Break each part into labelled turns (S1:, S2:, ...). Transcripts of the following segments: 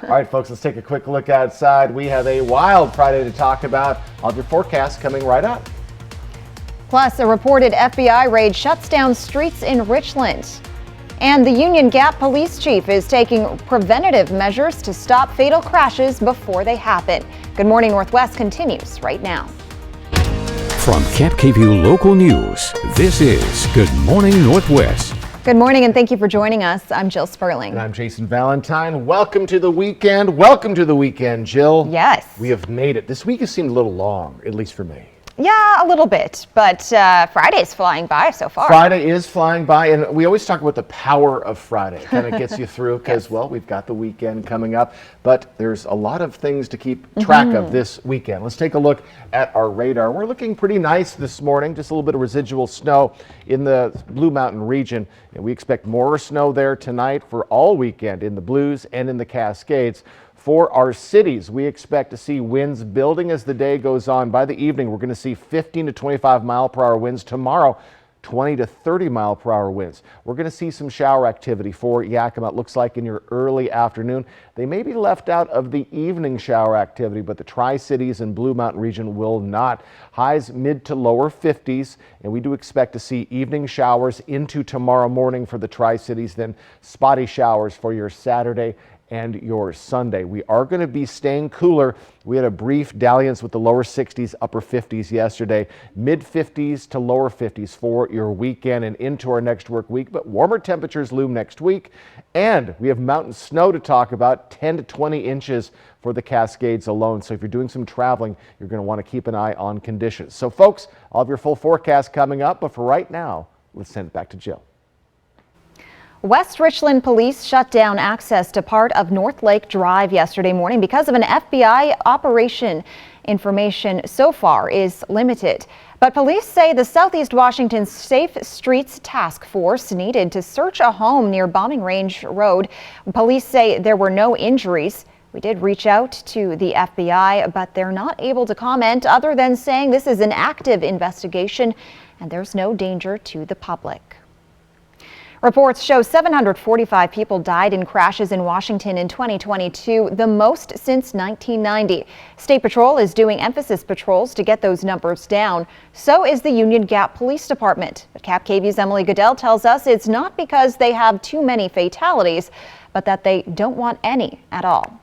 S1: All right, folks, let's take a quick look outside. We have a wild Friday to talk about. All of your forecast coming right up.
S2: Plus, a reported FBI raid shuts down streets in Richland. And the Union Gap police chief is taking preventative measures to stop fatal crashes before they happen. Good Morning Northwest continues right now.
S3: From Camp KVUE Local News, this is Good Morning Northwest.
S2: Good morning and thank you for joining us. I'm Jill Sperling.
S1: And I'm Jason Valentine. Welcome to the weekend. Welcome to the weekend, Jill.
S2: Yes.
S1: We have made it. This week has seemed a little long, at least for me.
S2: Yeah, a little bit, but Friday's flying by so far.
S1: Friday is flying by, and we always talk about the power of Friday. It kind of gets you through because, yes, well, we've got the weekend coming up, but there's a lot of things to keep track of this weekend. Let's take a look at our radar. We're looking pretty nice this morning, just a little bit of residual snow in the Blue Mountain region, and we expect more snow there tonight for all weekend in the Blues and in the Cascades. For our cities, we expect to see winds building as the day goes on. By the evening, we're going to see 15 to 25 mile per hour winds. Tomorrow, 20 to 30 mile per hour winds. We're going to see some shower activity for Yakima. It looks like in your early afternoon. They may be left out of the evening shower activity, but the Tri-Cities and Blue Mountain region will not. Highs mid to lower 50s, and we do expect to see evening showers into tomorrow morning for the Tri-Cities, then spotty showers for your Saturday and your Sunday. We are going to be staying cooler. We had a brief dalliance with the lower 60s, upper 50s yesterday, mid 50s to lower 50s for your weekend and into our next work week, but warmer temperatures loom next week. And we have mountain snow to talk about, 10 to 20 inches for the Cascades alone. So if you're doing some traveling, you're going to want to keep an eye on conditions. So folks, I'll have your full forecast coming up, but for right now, let's send it back to Jill.
S2: West Richland police shut down access to part of North Lake Drive yesterday morning because of an FBI operation. Information so far is limited, but police say the Southeast Washington Safe Streets Task Force needed to search a home near Bombing Range Road. Police say there were no injuries. We did reach out to the FBI, but they're not able to comment other than saying this is an active investigation and there's no danger to the public. Reports show 745 people died in crashes in Washington in 2022, the most since 1990. State Patrol is doing emphasis patrols to get those numbers down. So is the Union Gap Police Department. But Cap KVUE's Emily Goodell tells us it's not because they have too many fatalities, but that they don't want any at all.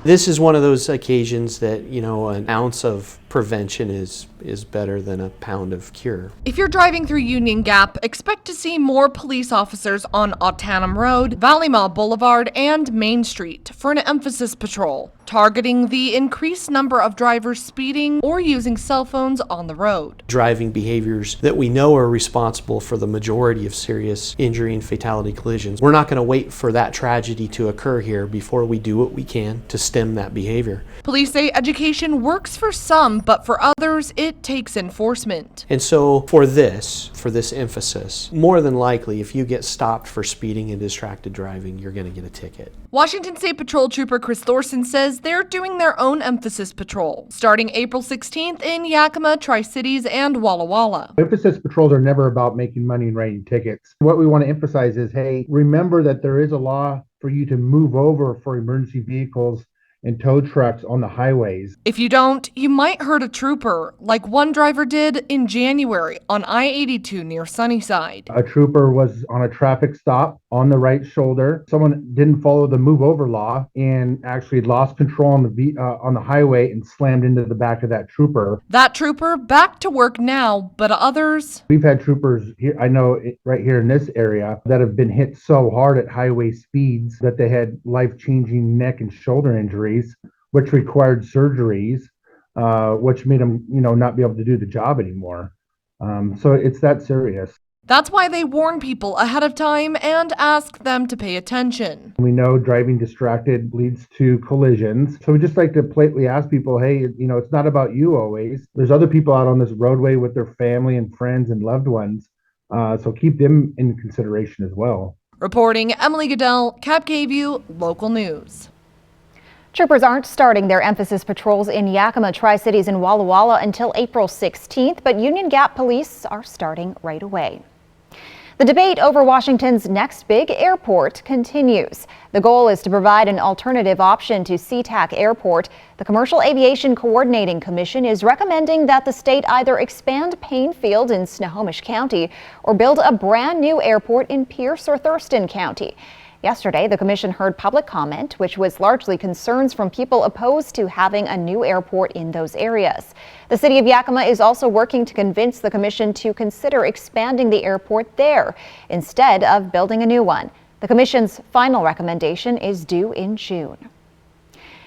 S4: This is one of those occasions that, an ounce of prevention is better than a pound of cure.
S5: If you're driving through Union Gap, expect to see more police officers on Ottanum Road, Valley Mall Boulevard, and Main Street for an emphasis patrol, targeting the increased number of drivers speeding or using cell phones on the road.
S4: Driving behaviors that we know are responsible for the majority of serious injury and fatality collisions. We're not going to wait for that tragedy to occur here before we do what we can to stem that behavior.
S5: Police say education works for some, but for others, it takes enforcement.
S4: And so for this emphasis, more than likely, if you get stopped for speeding and distracted driving, you're going to get a ticket.
S5: Washington State Patrol Trooper Chris Thorson says they're doing their own emphasis patrol, starting April 16th in Yakima, Tri-Cities, and Walla Walla.
S6: Emphasis patrols are never about making money and writing tickets. What we want to emphasize is, hey, remember that there is a law for you to move over for emergency vehicles and tow trucks on the highways.
S5: If you don't, you might hurt a trooper, like one driver did in January on I-82 near Sunnyside.
S6: A trooper was on a traffic stop on the right shoulder. Someone didn't follow the move over law and actually lost control on the highway and slammed into the back of that trooper.
S5: That trooper back to work now, but others.
S6: We've had troopers here, I know right here in this area, that have been hit so hard at highway speeds that they had life-changing neck and shoulder injuries, which required surgeries, which made them, not be able to do the job anymore. So it's that serious.
S5: That's why they warn people ahead of time and ask them to pay attention.
S6: We know driving distracted leads to collisions. So we just like to politely ask people, hey, it's not about you always. There's other people out on this roadway with their family and friends and loved ones. So keep them in consideration as well.
S5: Reporting, Emily Goodell, Cap KVUE Local News.
S2: Troopers aren't starting their emphasis patrols in Yakima, Tri-Cities, and Walla Walla until April 16th, but Union Gap police are starting right away. The debate over Washington's next big airport continues. The goal is to provide an alternative option to SeaTac Airport. The Commercial Aviation Coordinating Commission is recommending that the state either expand Payne Field in Snohomish County or build a brand new airport in Pierce or Thurston County. Yesterday, the commission heard public comment, which was largely concerns from people opposed to having a new airport in those areas. The city of Yakima is also working to convince the commission to consider expanding the airport there instead of building a new one. The commission's final recommendation is due in June.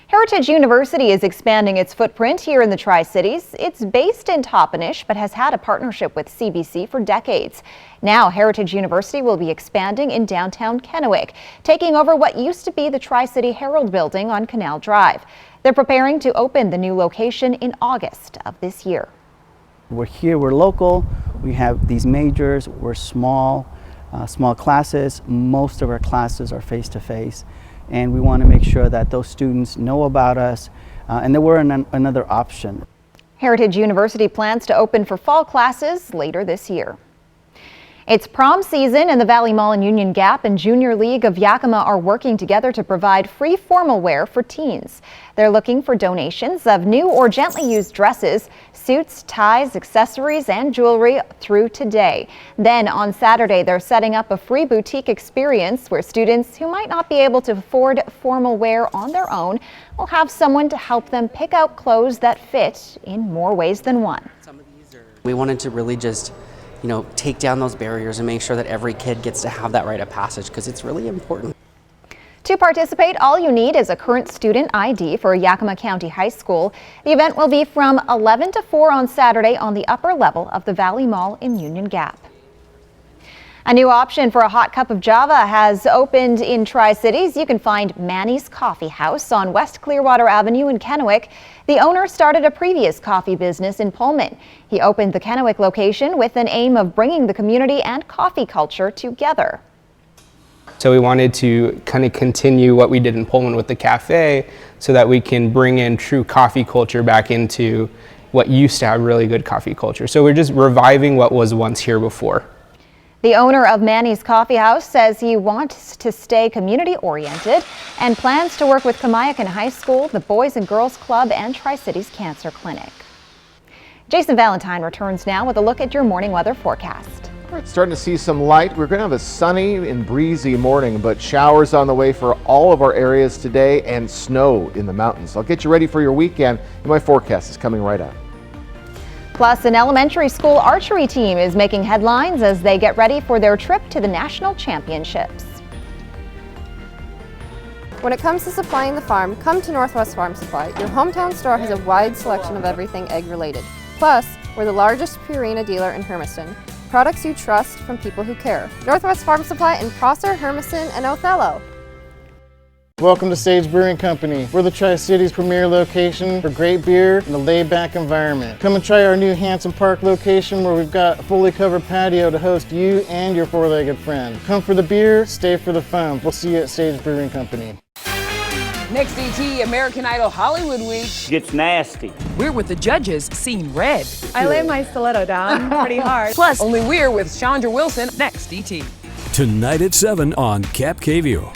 S2: Heritage University is expanding its footprint here in the Tri-Cities. It's based in Toppenish, but has had a partnership with CBC for decades. Now, Heritage University will be expanding in downtown Kennewick, taking over what used to be the Tri-City Herald building on Canal Drive. They're preparing to open the new location in August of this year.
S7: We're here, we're local, we have these majors, we're small classes. Most of our classes are face-to-face. And we want to make sure that those students know about us and that we're another option.
S2: Heritage University plans to open for fall classes later this year. It's prom season, and the Valley Mall and Union Gap and Junior League of Yakima are working together to provide free formal wear for teens. They're looking for donations of new or gently used dresses, suits, ties, accessories, and jewelry through today. Then on Saturday, they're setting up a free boutique experience where students who might not be able to afford formal wear on their own will have someone to help them pick out clothes that fit in more ways than one.
S8: We wanted to really just take down those barriers and make sure that every kid gets to have that rite of passage, because it's really important.
S2: To participate, all you need is a current student ID for Yakima County High School. The event will be from 11 to 4 on Saturday on the upper level of the Valley Mall in Union Gap. A new option for a hot cup of Java has opened in Tri-Cities. You can find Manny's Coffee House on West Clearwater Avenue in Kennewick. The owner started a previous coffee business in Pullman. He opened the Kennewick location with an aim of bringing the community and coffee culture together.
S9: So we wanted to kind of continue what we did in Pullman with the cafe so that we can bring in true coffee culture back into what used to have really good coffee culture. So we're just reviving what was once here before.
S2: The owner of Manny's Coffee House says he wants to stay community-oriented and plans to work with Kamiakin High School, the Boys and Girls Club, and Tri-Cities Cancer Clinic. Jason Valentine returns now with a look at your morning weather forecast.
S1: All right, starting to see some light. We're going to have a sunny and breezy morning, but showers on the way for all of our areas today and snow in the mountains. I'll get you ready for your weekend, and my forecast is coming right up.
S2: Plus, an elementary school archery team is making headlines as they get ready for their trip to the national championships.
S10: When it comes to supplying the farm, come to Northwest Farm Supply. Your hometown store has a wide selection of everything egg-related. Plus, we're the largest Purina dealer in Hermiston. Products you trust from people who care. Northwest Farm Supply in Prosser, Hermiston, and Othello.
S11: Welcome to Sage Brewing Company. We're the Tri-Cities premier location for great beer and a laid-back environment. Come and try our new Hanson Park location where we've got a fully covered patio to host you and your four-legged friend. Come for the beer, stay for the fun. We'll see you at Sage Brewing Company.
S12: Next ET, American Idol Hollywood Week
S13: gets nasty.
S12: We're with the judges, seeing red.
S14: I lay my stiletto down pretty hard.
S12: Plus, only we're with Chandra Wilson. Next ET.
S3: Tonight at 7 on Cap KVU.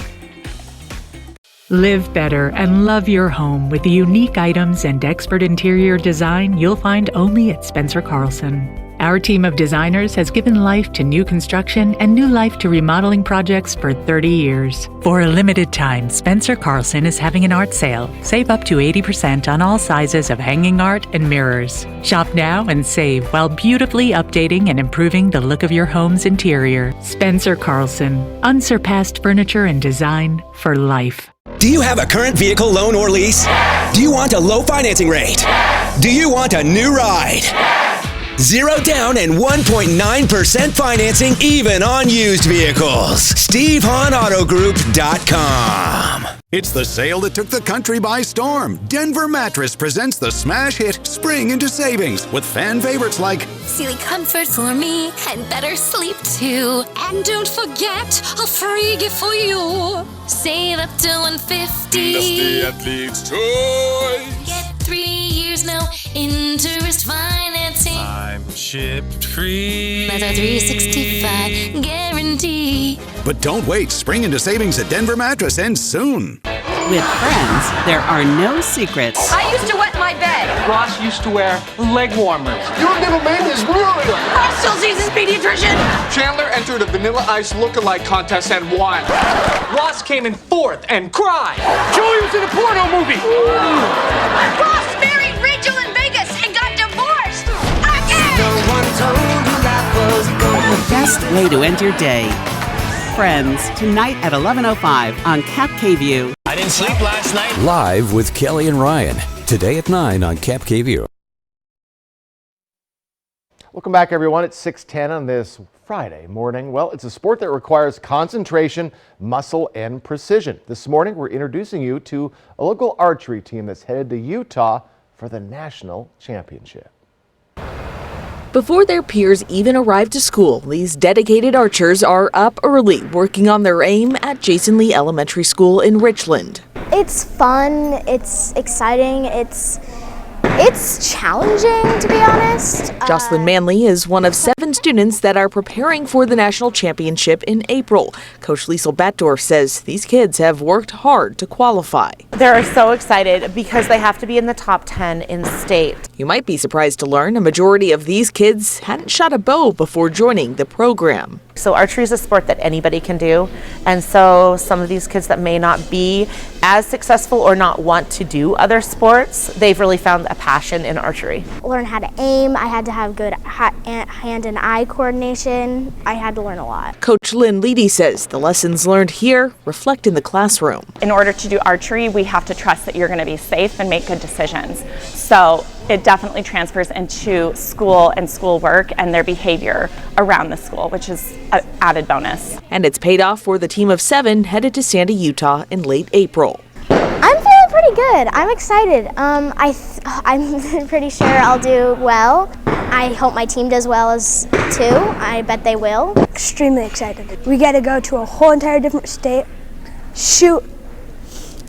S15: Live better and love your home with the unique items and expert interior design you'll find only at Spencer Carlson. Our team of designers has given life to new construction and new life to remodeling projects for 30 years. For a limited time, Spencer Carlson is having an art sale. Save up to 80% on all sizes of hanging art and mirrors. Shop now and save while beautifully updating and improving the look of your home's interior. Spencer Carlson, unsurpassed furniture and design for life.
S16: Do you have a current vehicle loan or lease? Do you want a low financing rate? Do you want a new ride? 0 down and 1.9% financing even on used vehicles. SteveHahnAutoGroup.com.
S17: It's the sale that took the country by storm. Denver Mattress presents the smash hit Spring into Savings with fan favorites like
S18: Sealy Comfort for me and better sleep too. And don't forget a free gift for you. Save up to $150.
S17: That's the Athlete's Choice.
S18: Get 3 years, no Interest financing.
S13: I'm shipped free.
S18: That's a 365 guarantee.
S17: But don't wait. Spring into savings at Denver Mattress ends soon.
S19: With friends, there are no secrets.
S20: I used to wet my bed.
S21: Ross used to wear leg warmers.
S22: Your middle name is Muriel.
S20: Ross still sees his pediatrician.
S21: Chandler entered a Vanilla Ice lookalike contest and won. Ross came in fourth and cried. Joey was in a porno movie.
S20: Ross married Rachel in Vegas and got divorced. Again.
S19: No one told you that was the best way to end your day. Friends, tonight at 11:05 on Cap KVU.
S13: I didn't sleep last night.
S3: Live with Kelly and Ryan. Today at 9 on Cap KVU.
S1: Welcome back, everyone. It's 6:10 on this Friday morning. Well, it's a sport that requires concentration, muscle, and precision. This morning, we're introducing you to a local archery team that's headed to Utah for the national championship.
S23: Before their peers even arrive to school, these dedicated archers are up early, working on their aim at Jason Lee Elementary School in Richland.
S24: It's fun, it's exciting, it's challenging, to be honest.
S23: Jocelyn Manley is one of 7 students that are preparing for the national championship in April. Coach Liesl Batdorf says these kids have worked hard to qualify.
S25: They're so excited because they have to be in the top 10 in state.
S23: You might be surprised to learn a majority of these kids hadn't shot a bow before joining the program.
S25: So archery is a sport that anybody can do, and so some of these kids that may not be as successful or not want to do other sports, they've really found a passion in archery.
S24: Learn how to aim, I had to have good hand and eye coordination, I had to learn a lot.
S23: Coach Lynn Leedy says the lessons learned here reflect in the classroom.
S25: In order to do archery, we have to trust that you're going to be safe and make good decisions. So it definitely transfers into school and schoolwork and their behavior around the school, which is an added bonus.
S23: And it's paid off for the team of 7 headed to Sandy, Utah in late April.
S24: I'm feeling pretty good. I'm excited. I'm pretty sure I'll do well. I hope my team does well as too. I bet they will.
S26: Extremely excited. We get to go to a whole entire different state, shoot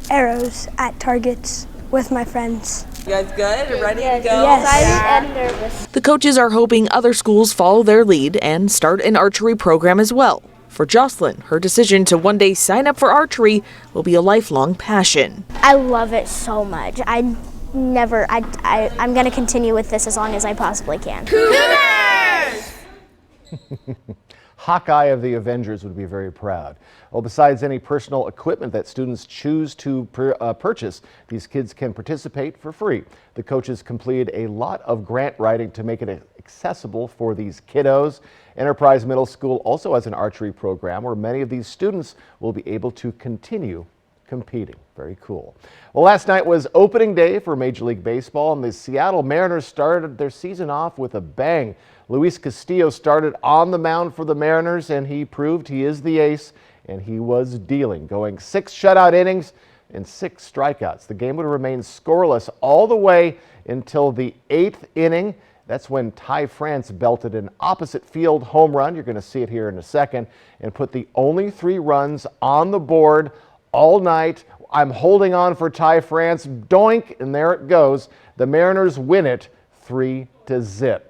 S26: arrows at targets with my friends.
S23: You guys good? Ready to go?
S24: Yes. Excited and nervous.
S23: The coaches are hoping other schools follow their lead and start an archery program as well. For Jocelyn, her decision to one day sign up for archery will be a lifelong passion.
S24: I love it so much. I'm going to continue with this as long as I possibly can.
S1: Hawkeye of the Avengers would be very proud. Well, besides any personal equipment that students choose to purchase, these kids can participate for free. The coaches completed a lot of grant writing to make it accessible for these kiddos. Enterprise Middle School also has an archery program where many of these students will be able to continue competing. Very cool. Well, last night was opening day for Major League Baseball, and the Seattle Mariners started their season off with a bang. Luis Castillo started on the mound for the Mariners, and he proved he is the ace, and he was dealing, going 6 shutout innings and 6 strikeouts. The game would remain scoreless all the way until the 8th inning. That's when Ty France belted an opposite field home run. You're going to see it here in a second, and put the only 3 runs on the board all night. I'm holding on for Ty France. Doink, and there it goes. The Mariners win it 3-0.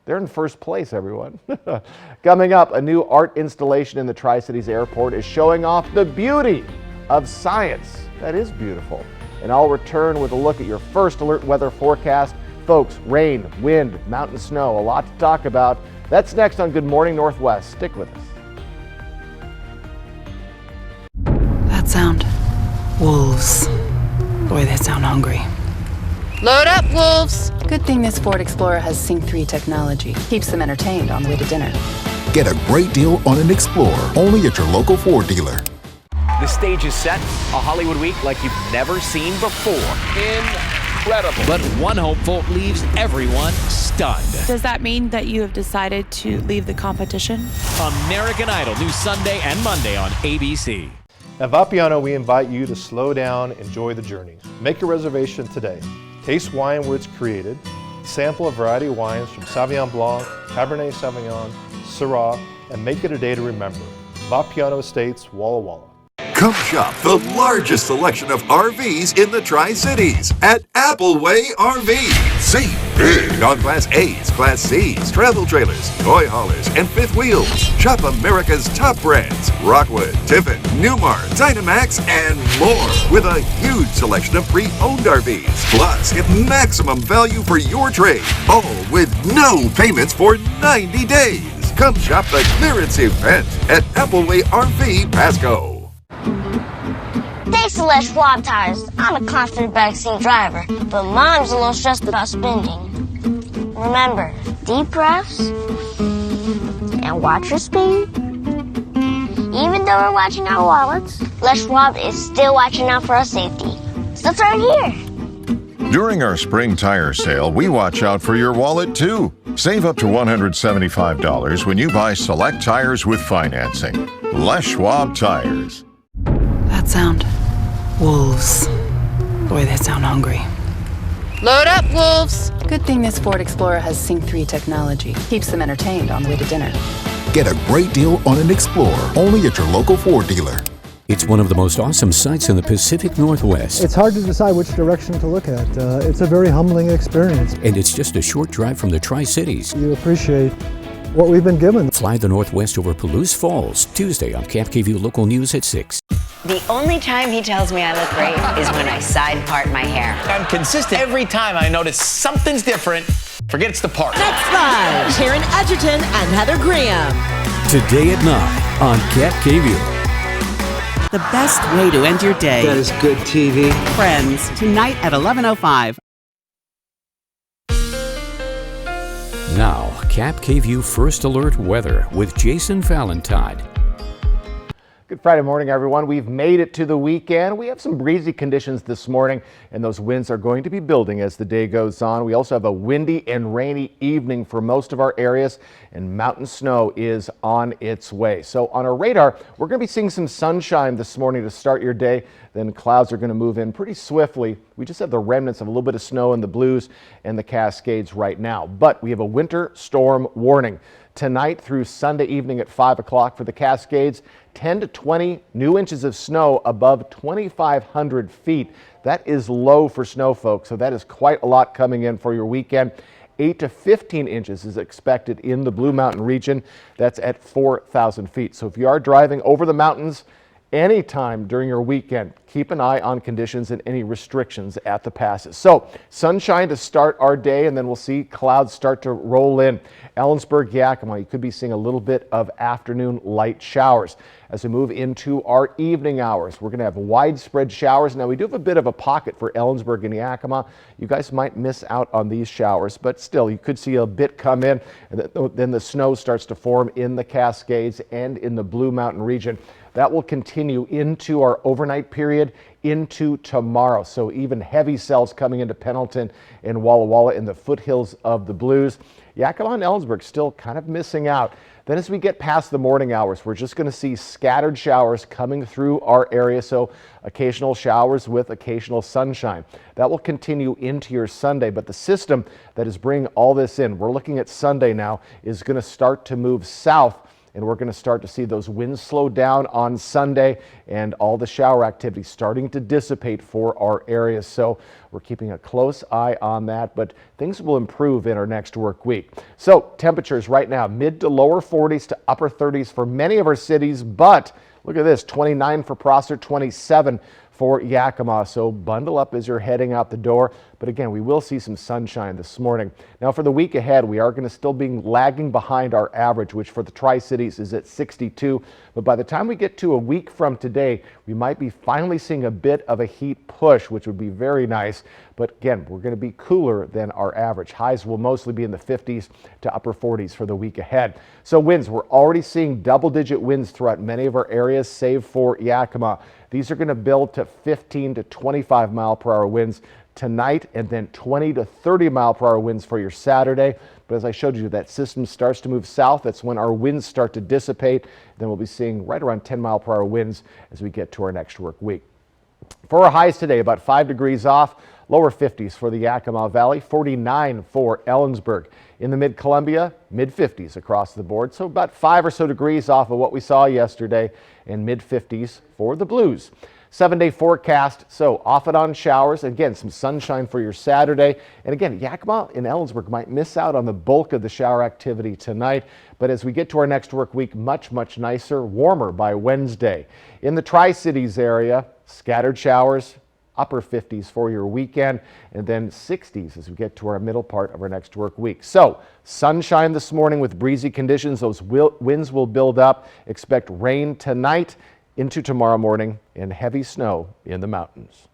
S1: They're in first place, everyone. Coming up, a new art installation in the Tri-Cities Airport is showing off the beauty of science. That is beautiful. And I'll return with a look at your first alert weather forecast. Folks, rain, wind, mountain snow, a lot to talk about. That's next on Good Morning Northwest. Stick with us.
S27: That sound. Wolves. Boy, they sound hungry.
S20: Load up, wolves.
S27: Good thing this Ford Explorer has Sync 3 technology. Keeps them entertained on the way to dinner.
S17: Get a great deal on an Explorer, only at your local Ford dealer.
S28: The stage is set, a Hollywood week like you've never seen before. Incredible. But one hopeful leaves everyone stunned.
S14: Does that mean that you have decided to leave the competition?
S28: American Idol, new Sunday and Monday on ABC.
S29: At Vapiano, we invite you to slow down, enjoy the journey. Make a reservation today. Taste wine where it's created. Sample a variety of wines from Sauvignon Blanc, Cabernet Sauvignon, Syrah, and make it a day to remember. Vapiano Estates, Walla Walla.
S17: Come shop the largest selection of RVs in the Tri-Cities at Appleway RV. Save
S2: Big on Class A's, Class C's, travel trailers, toy haulers, and fifth wheels. Shop America's top brands, Rockwood, Tiffin, Newmar, Dynamax, and more. With a huge selection of pre-owned RVs. Plus, get maximum value for your trade. All with no payments for 90 days. Come shop the clearance event at Appleway RV Pasco.
S4: Thanks to Les Schwab Tires, I'm a confident backseat driver, but Mom's a little stressed about spending. Remember, deep breaths and watch your speed. Even though we're watching our wallets, Les Schwab is still watching out for our safety. So turn here.
S5: During our spring tire sale, we watch out for your wallet too. Save up to $175 when you buy select tires with financing. Les Schwab Tires.
S27: That sound. Wolves. Boy, they sound hungry. Load up, wolves! Good thing this Ford Explorer has Sync 3 technology. Keeps them entertained on the way to dinner.
S6: Get a great deal on an Explorer, only at your local Ford dealer.
S3: It's one of the most awesome sights in the Pacific Northwest.
S7: It's hard to decide which direction to look at. It's a very humbling experience.
S3: And it's just a short drive from the Tri-Cities.
S7: You appreciate what we've been given.
S3: Fly the Northwest over Palouse Falls, Tuesday on Camp KVUE Local News at 6.
S8: The only time he tells me I look great is when I side part my hair.
S28: I'm consistent. Every time I notice something's different, forget it's the part.
S9: Next live, Sharon Edgerton and Heather Graham.
S3: Today at 9 on Camp KVUE.
S19: The best way to end your day.
S10: That is good TV.
S19: Friends, tonight at 11:05.
S3: Now, Cap KVUE First Alert Weather with Jason Valentine.
S1: Good Friday morning, everyone. We've made it to the weekend. We have some breezy conditions this morning, and those winds are going to be building as the day goes on. We also have a windy and rainy evening for most of our areas, and mountain snow is on its way. So on our radar, we're going to be seeing some sunshine this morning to start your day. Then clouds are going to move in pretty swiftly. We just have the remnants of a little bit of snow in the Blues and the Cascades right now. But we have a winter storm warning tonight through Sunday evening at 5 o'clock for the Cascades. 10 to 20 new inches of snow above 2,500 feet. That is low for snow, folks, so that is quite a lot coming in for your weekend. 8 to 15 inches is expected in the Blue Mountain region. That's at 4,000 feet. So if you are driving over the mountains anytime during your weekend, keep an eye on conditions and any restrictions at the passes. So sunshine to start our day, and then we'll see clouds start to roll in. Ellensburg, Yakima, you could be seeing a little bit of afternoon light showers. As we move into our evening hours, we're going to have widespread showers. Now, we do have a bit of a pocket for Ellensburg and Yakima. You guys might miss out on these showers, but still, you could see a bit come in, and then the snow starts to form in the Cascades and in the Blue Mountain region. That will continue into our overnight period into tomorrow. So even heavy cells coming into Pendleton and Walla Walla in the foothills of the Blues. Yakima and Ellensburg still kind of missing out. Then as we get past the morning hours, we're just going to see scattered showers coming through our area. So occasional showers with occasional sunshine. That will continue into your Sunday. But the system that is bringing all this in, we're looking at Sunday now, is going to start to move south. And we're going to start to see those winds slow down on Sunday and all the shower activity starting to dissipate for our areas. So we're keeping a close eye on that, but things will improve in our next work week. So temperatures right now, mid to lower 40s to upper 30s for many of our cities, but look at this, 29 for Prosser, 27 for Yakima. So bundle up as you're heading out the door. But again, we will see some sunshine this morning. Now for the week ahead, we are going to still be lagging behind our average, which for the Tri-Cities is at 62. But by the time we get to a week from today, we might be finally seeing a bit of a heat push, which would be very nice. But again, we're going to be cooler than our average. Highs will mostly be in the 50s to upper 40s for the week ahead. So winds, we're already seeing double-digit winds throughout many of our areas, save for Yakima. These are going to build to 15 to 25 mile per hour winds tonight, and then 20 to 30 mile per hour winds for your Saturday. But as I showed you, that system starts to move south. That's when our winds start to dissipate. Then we'll be seeing right around 10 mile per hour winds as we get to our next work week. For our highs today, about 5 degrees off, lower 50s for the Yakima Valley, 49 for Ellensburg. In the mid-Columbia, mid-50s across the board, so about 5 or so degrees off of what we saw yesterday, and mid-50s for the Blues. 7-day forecast, so off and on showers. Again, some sunshine for your Saturday. And again, Yakima and Ellensburg might miss out on the bulk of the shower activity tonight. But as we get to our next work week, much nicer, warmer by Wednesday. In the Tri-Cities area, scattered showers, upper 50s for your weekend, and then 60s as we get to our middle part of our next work week. So sunshine this morning with breezy conditions. Those winds will build up. Expect rain tonight into tomorrow morning and heavy snow in the mountains.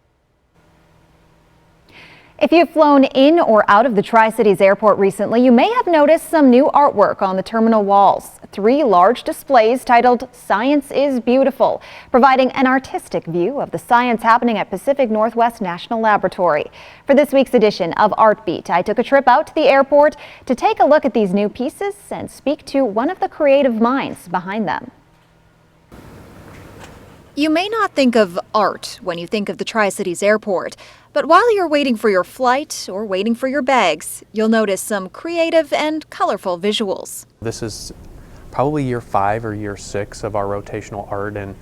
S10: If you've flown in or out of the Tri-Cities Airport recently, you may have noticed some new artwork on the terminal walls. 3 large displays titled Science is Beautiful, providing an artistic view of the science happening at Pacific Northwest National Laboratory. For this week's edition of Art Beat, I took a trip out to the airport to take a look at these new pieces and speak to one of the creative minds behind them.
S11: You may not think of art when you think of the Tri-Cities Airport, but while you're waiting for your flight or waiting for your bags, you'll notice some creative and colorful visuals.
S12: This is probably year 5 or year 6 of our rotational art, and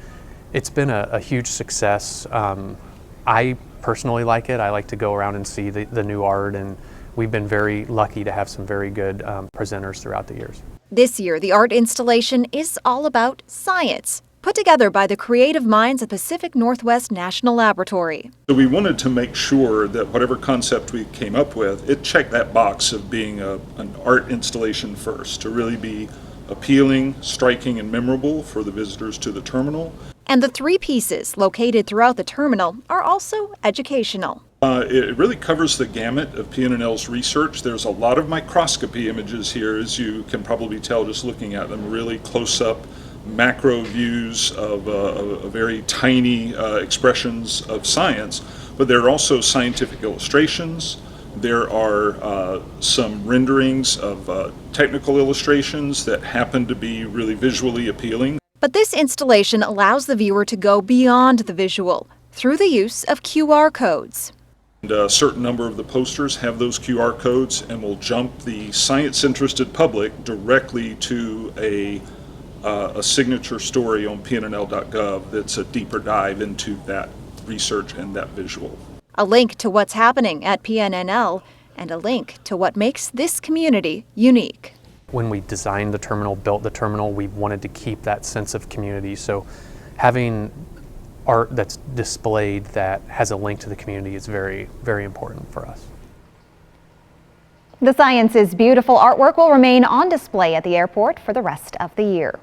S12: it's been a huge success. I personally like it. I like to go around and see the new art, and we've been very lucky to have some very good presenters throughout the years.
S11: This year, the art installation is all about science, put together by the creative minds at Pacific Northwest National Laboratory.
S13: So we wanted to make sure that whatever concept we came up with, it checked that box of being an art installation first, to really be appealing, striking, and memorable for the visitors to the terminal.
S11: And the 3 pieces located throughout the terminal are also educational.
S13: It really covers the gamut of PNNL's research. There's a lot of microscopy images here, as you can probably tell just looking at them, really close-up macro views of very tiny expressions of science, but there are also scientific illustrations. There are some renderings of technical illustrations that happen to be really visually appealing.
S11: But this installation allows the viewer to go beyond the visual through the use of QR codes.
S13: And a certain number of the posters have those QR codes and will jump the science-interested public directly to a signature story on PNNL.gov that's a deeper dive into that research and that visual.
S11: A link to what's happening at PNNL and a link to what makes this community unique.
S12: When we designed the terminal, built the terminal, we wanted to keep that sense of community. So having art that's displayed that has a link to the community is very, very important for us.
S10: The Science is Beautiful artwork will remain on display at the airport for the rest of the year.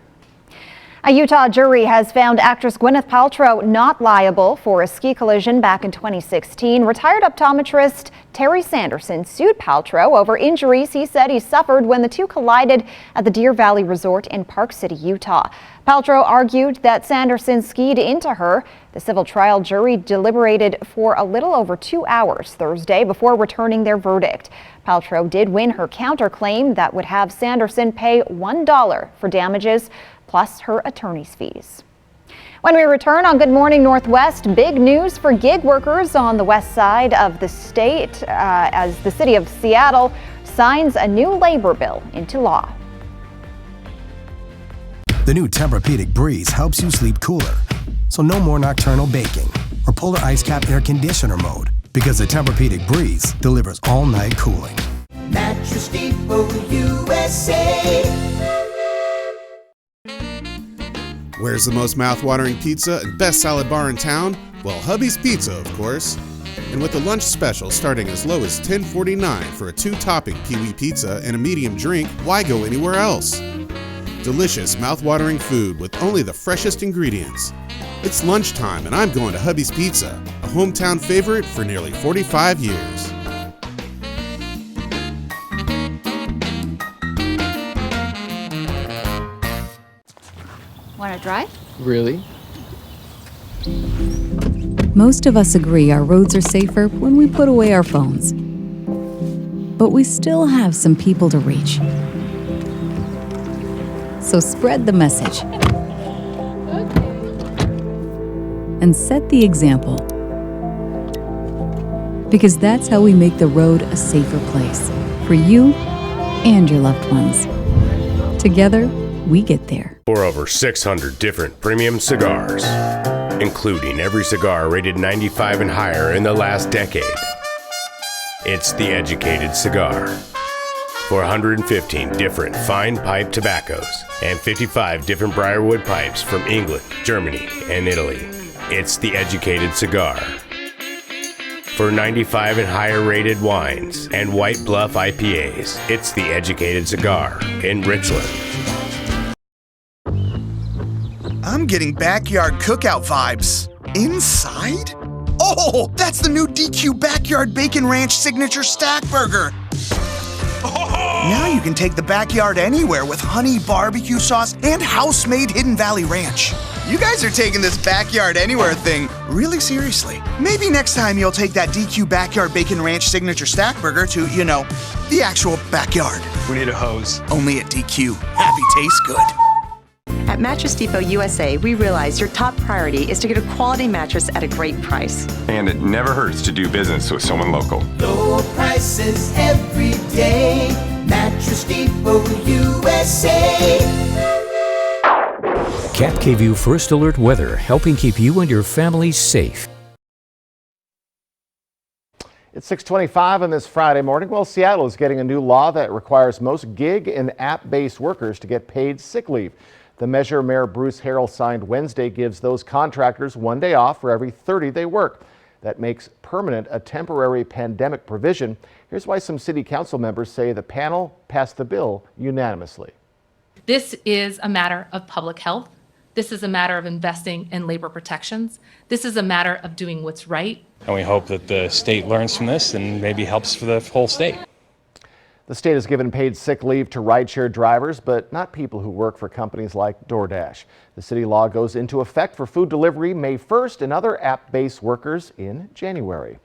S10: A Utah jury has found actress Gwyneth Paltrow not liable for a ski collision back in 2016. Retired optometrist Terry Sanderson sued Paltrow over injuries he said he suffered when the two collided at the Deer Valley Resort in Park City, Utah. Paltrow argued that Sanderson skied into her. The civil trial jury deliberated for a little over 2 hours Thursday before returning their verdict. Paltrow did win her counterclaim that would have Sanderson pay $1 for damages plus her attorney's fees. When we return on Good Morning Northwest, big news for gig workers on the west side of the state as the city of Seattle signs a new labor bill into law.
S15: The new Tempur-Pedic Breeze helps you sleep cooler. So no more nocturnal baking or polar ice cap air conditioner mode, because the Tempur-Pedic Breeze delivers all-night cooling.
S16: Mattress Depot USA.
S18: Where's the most mouth-watering pizza and best salad bar in town? Well, Hubby's Pizza, of course. And with the lunch special starting as low as $10.49 for a 2-topping Pee-wee pizza and a medium drink, why go anywhere else? Delicious, mouth-watering food with only the freshest ingredients. It's lunchtime and I'm going to Hubby's Pizza, a hometown favorite for nearly 45 years.
S11: Want to drive?
S1: Really?
S21: Most of us agree our roads are safer when we put away our phones. But we still have some people to reach. So spread the message. And set the example. Because that's how we make the road a safer place for you and your loved ones. Together, we get there.
S22: For over 600 different premium cigars.
S14: including every cigar rated 95 and higher in the last decade. It's The Educated Cigar. 415 different fine pipe tobaccos and 55 different Briarwood pipes from England, Germany, and Italy. It's The Educated Cigar. For 95 and higher rated wines and White Bluff IPAs, it's The Educated Cigar in Richland.
S17: I'm getting backyard cookout vibes. Inside? Oh, that's the new DQ Backyard Bacon Ranch Signature Stack Burger. Now you can take the backyard anywhere with honey barbecue sauce and house-made Hidden Valley Ranch. You guys are taking this backyard anywhere thing really seriously. Maybe next time you'll take that DQ Backyard Bacon Ranch Signature Stack Burger to, the actual backyard.
S20: We need a hose.
S17: Only at DQ. Happy tastes good.
S22: At Mattress Depot USA, we realize your top priority is to get a quality mattress at a great price.
S23: And it never hurts to do business with someone local.
S16: Low prices every day. Mattress Depot USA.
S3: Cap KVU First Alert Weather, helping keep you and your family safe.
S1: It's 6:25 on this Friday morning. Well, Seattle is getting a new law that requires most gig and app-based workers to get paid sick leave. The measure Mayor Bruce Harrell signed Wednesday gives those contractors 1 day off for every 30 they work. That makes permanent a temporary pandemic provision. Here's why some city council members say the panel passed the bill unanimously.
S24: This is a matter of public health. This is a matter of investing in labor protections. This is a matter of doing what's right.
S20: And we hope that the state learns from this and maybe helps for the whole state.
S1: The state has given paid sick leave to rideshare drivers, but not people who work for companies like DoorDash. The city law goes into effect for food delivery May 1st and other app-based workers in January.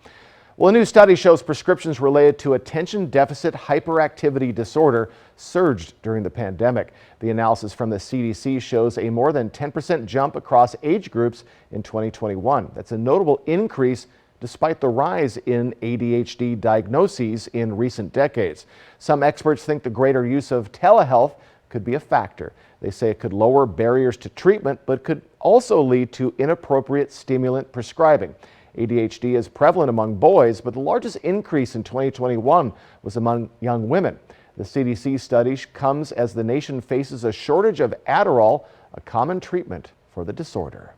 S1: Well, a new study shows prescriptions related to attention deficit hyperactivity disorder surged during the pandemic. The analysis from the CDC shows a more than 10% jump across age groups in 2021. That's a notable increase despite the rise in ADHD diagnoses in recent decades. Some experts think the greater use of telehealth could be a factor. They say it could lower barriers to treatment, but could also lead to inappropriate stimulant prescribing. ADHD is prevalent among boys, but the largest increase in 2021 was among young women. The CDC study comes as the nation faces a shortage of Adderall, a common treatment for the disorder.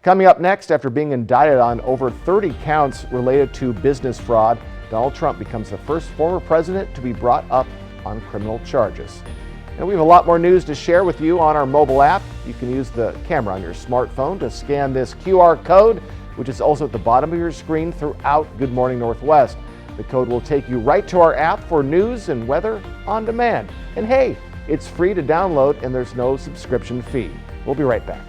S1: Coming up next, after being indicted on over 30 counts related to business fraud, Donald Trump becomes the first former president to be brought up on criminal charges. And we have a lot more news to share with you on our mobile app. You can use the camera on your smartphone to scan this QR code, which is also at the bottom of your screen throughout Good Morning Northwest. The code will take you right to our app for news and weather on demand. And hey, it's free to download and there's no subscription fee. We'll be right back.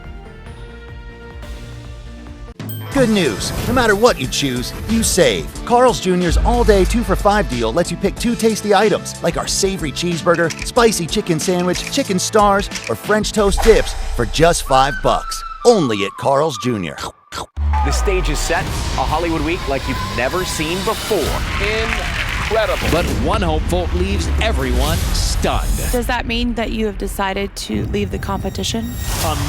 S25: Good news. No matter what you choose, you save. Carl's Jr.'s all-day 2 for $5 deal lets you pick 2 tasty items, like our savory cheeseburger, spicy chicken sandwich, chicken stars, or French toast dips for just $5. Only at Carl's Jr.
S28: The stage is set, a Hollywood week like you've never seen before. Incredible. But one hopeful leaves everyone stunned.
S27: Does that mean that you have decided to leave the competition?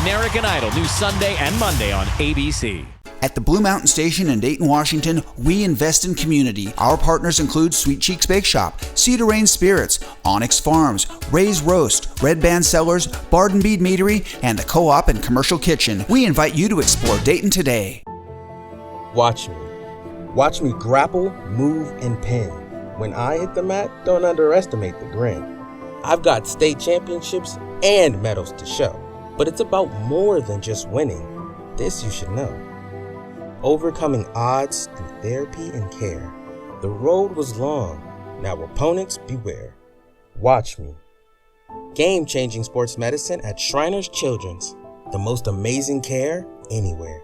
S28: American Idol, new Sunday and Monday on ABC.
S26: At the Blue Mountain Station in Dayton, Washington, we invest in community. Our partners include Sweet Cheeks Bake Shop, Cedar Rain Spirits, Onyx Farms, Ray's Roast, Red Band Cellars, Barden Bead Meadery, and the Co-op and Commercial Kitchen. We invite you to explore Dayton today.
S29: Watch me. Watch me grapple, move, and pin. When I hit the mat, don't underestimate the grin. I've got state championships and medals to show, but it's about more than just winning. This you should know. Overcoming odds through therapy and care. The road was long, now opponents beware. Watch me. Game-changing sports medicine at Shriners Children's. The most amazing care anywhere.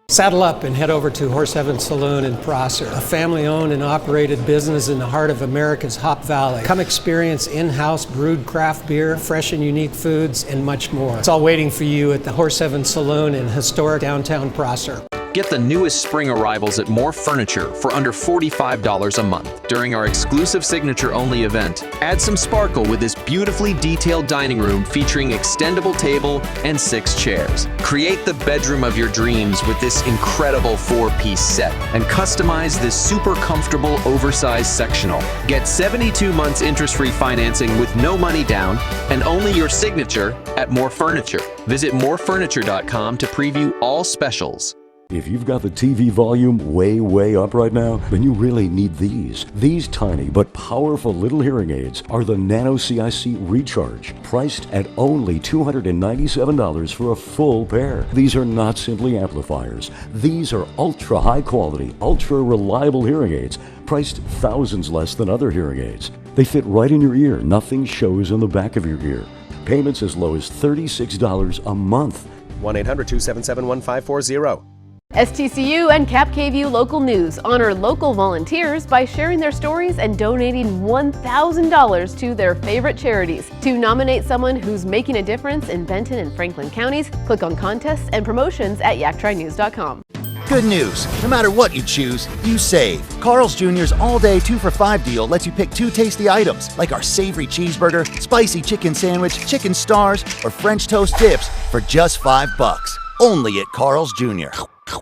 S30: Saddle up and head over to Horse Heaven Saloon in Prosser, a family-owned and operated business in the heart of America's Hop Valley. Come experience in-house brewed craft beer, fresh and unique foods, and much more. It's all waiting for you at the Horse Heaven Saloon in historic downtown Prosser.
S2: Get the newest spring arrivals at More Furniture for under $45 a month during our exclusive signature-only event. Add some sparkle with this beautifully detailed dining room featuring extendable table and 6 chairs. Create the bedroom of your dreams with this incredible 4-piece set and customize this super comfortable oversized sectional. Get 72 months interest-free financing with no money down and only your signature at More Furniture. Visit morefurniture.com to preview all specials.
S4: If you've got the TV volume way up right now, then you really need these. These tiny but powerful little hearing aids are the Nano CIC Recharge, priced at only $297 for a full pair. These are not simply amplifiers. These are ultra high quality, ultra reliable hearing aids, priced thousands less than other hearing aids. They fit right in your ear. Nothing shows in the back of your ear. Payments as low as $36 a month.
S5: 1-800-277-1540.
S6: STCU and Cap KVU Local News honor local volunteers by sharing their stories and donating $1,000 to their favorite charities. To nominate someone who's making a difference in Benton and Franklin counties, click on contests and promotions at yaktrynews.com.
S25: Good news. No matter what you choose, you save. Carl's Jr.'s all-day 2-for-5 deal lets you pick 2 tasty items, like our savory cheeseburger, spicy chicken sandwich, chicken stars, or French toast dips for just $5. Only at Carl's Jr.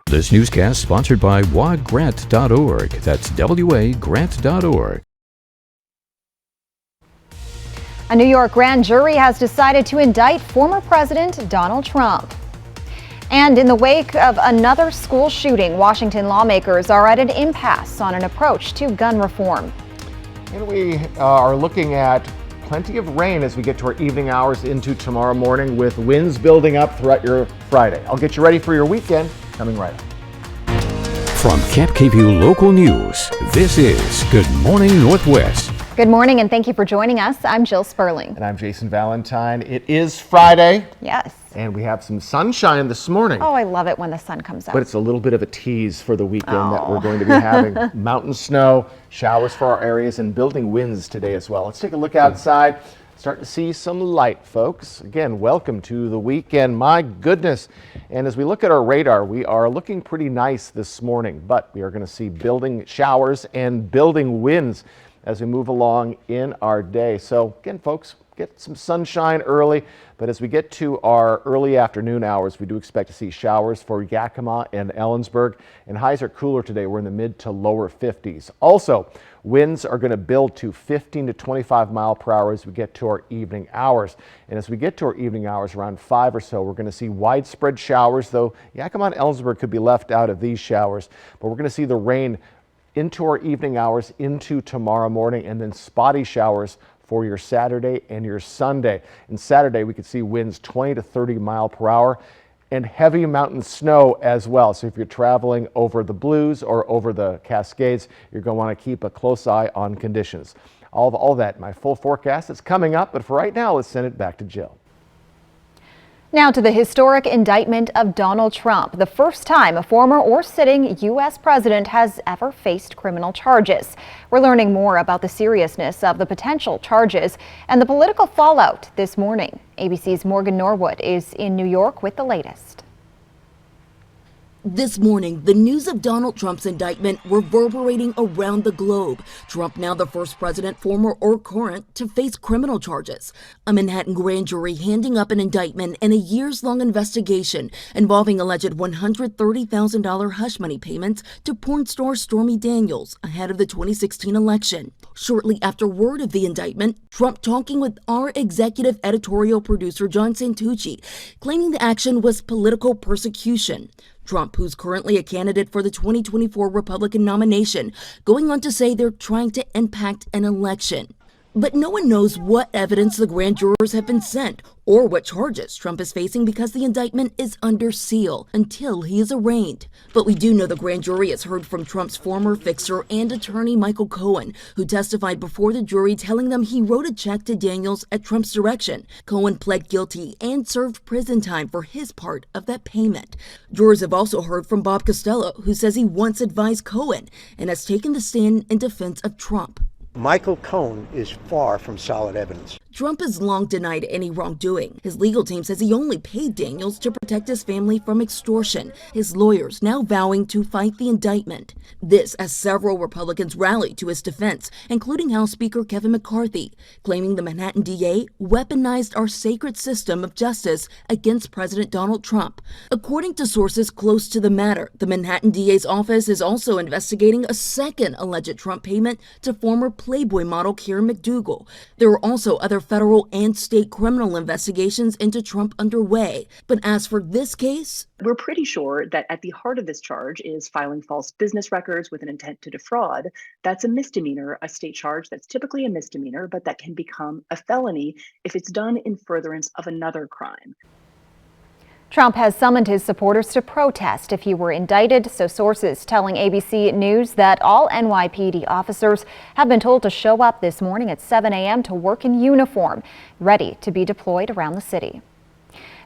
S3: This newscast sponsored by wagrant.org. That's wagrant.org.
S10: A New York grand jury has decided to indict former President Donald Trump. And in the wake of another school shooting, Washington lawmakers are at an impasse on an approach to gun reform.
S1: And we are looking at plenty of rain as we get to our evening hours into tomorrow morning, with winds building up throughout your Friday. I'll get you ready for your weekend coming right up.
S3: From Camp KVU Local News, this is Good Morning Northwest.
S10: Good morning and thank you for joining us. I'm Jill Sperling.
S1: And I'm Jason Valentine. It is Friday.
S10: Yes.
S1: And we have some sunshine this morning.
S10: Oh, I love it when the sun comes out.
S1: But it's a little bit of a tease for the weekend that we're going to be having. Mountain snow, showers for our areas, and building winds today as well. Let's take a look outside. Starting to see some light, folks. Again, welcome to the weekend. My goodness. And as we look at our radar, we are looking pretty nice this morning, but we are going to see building showers and building winds as we move along in our day. So again, folks, get some sunshine early, but as we get to our early afternoon hours, we do expect to see showers for Yakima and Ellensburg, and highs are cooler today. We're in the mid to lower 50s. Also, winds are going to build to 15 to 25 mile per hour as we get to our evening hours. And as we get to our evening hours around 5 or so, we're going to see widespread showers, though Yakima and Ellensburg could be left out of these showers. But we're going to see the rain into our evening hours into tomorrow morning, and then spotty showers for your Saturday and your Sunday. And Saturday, we could see winds 20 to 30 mile per hour and heavy mountain snow as well. So if you're traveling over the Blues or over the Cascades, you're going to want to keep a close eye on conditions. All that, my full forecast is coming up, but for right now, let's send it back to Jill.
S10: Now to the historic indictment of Donald Trump, the first time a former or sitting U.S. president has ever faced criminal charges. We're learning more about the seriousness of the potential charges and the political fallout this morning. ABC's Morgan Norwood is in New York with the latest.
S7: This morning, the news of Donald Trump's indictment reverberating around the globe. Trump now the first president, former or current, to face criminal charges. A Manhattan grand jury handing up an indictment in a years-long investigation involving alleged $130,000 hush money payments to porn star Stormy Daniels ahead of the 2016 election. Shortly after word of the indictment, Trump talking with our executive editorial producer John Santucci, claiming the action was political persecution. Trump, who's currently a candidate for the 2024 Republican nomination, going on to say they're trying to impact an election. But no one knows what evidence the grand jurors have been sent or what charges Trump is facing because the indictment is under seal until he is arraigned. But we do know the grand jury has heard from Trump's former fixer and attorney Michael Cohen, who testified before the jury telling them he wrote a check to Daniels at Trump's direction. Cohen pled guilty and served prison time for his part of that payment. Jurors have also heard from Bob Costello, who says he once advised Cohen and has taken the stand in defense of Trump.
S8: Michael Cohen is far from solid evidence.
S7: Trump has long denied any wrongdoing. His legal team says he only paid Daniels to protect his family from extortion. His lawyers now vowing to fight the indictment. This as several Republicans rallied to his defense, including House Speaker Kevin McCarthy, claiming the Manhattan DA weaponized our sacred system of justice against President Donald Trump. According to sources close to the matter, the Manhattan DA's office is also investigating a second alleged Trump payment to former Playboy model Karen McDougal. There are also other federal and state criminal investigations into Trump underway. But as for this case,
S5: we're pretty sure that at the heart of this charge is filing false business records with an intent to defraud. That's a misdemeanor, a state charge that's typically a misdemeanor, but that can become a felony if it's done in furtherance of another crime.
S10: Trump has summoned his supporters to protest if he were indicted, so sources telling ABC News that all NYPD officers have been told to show up this morning at 7 a.m. to work in uniform, ready to be deployed around the city.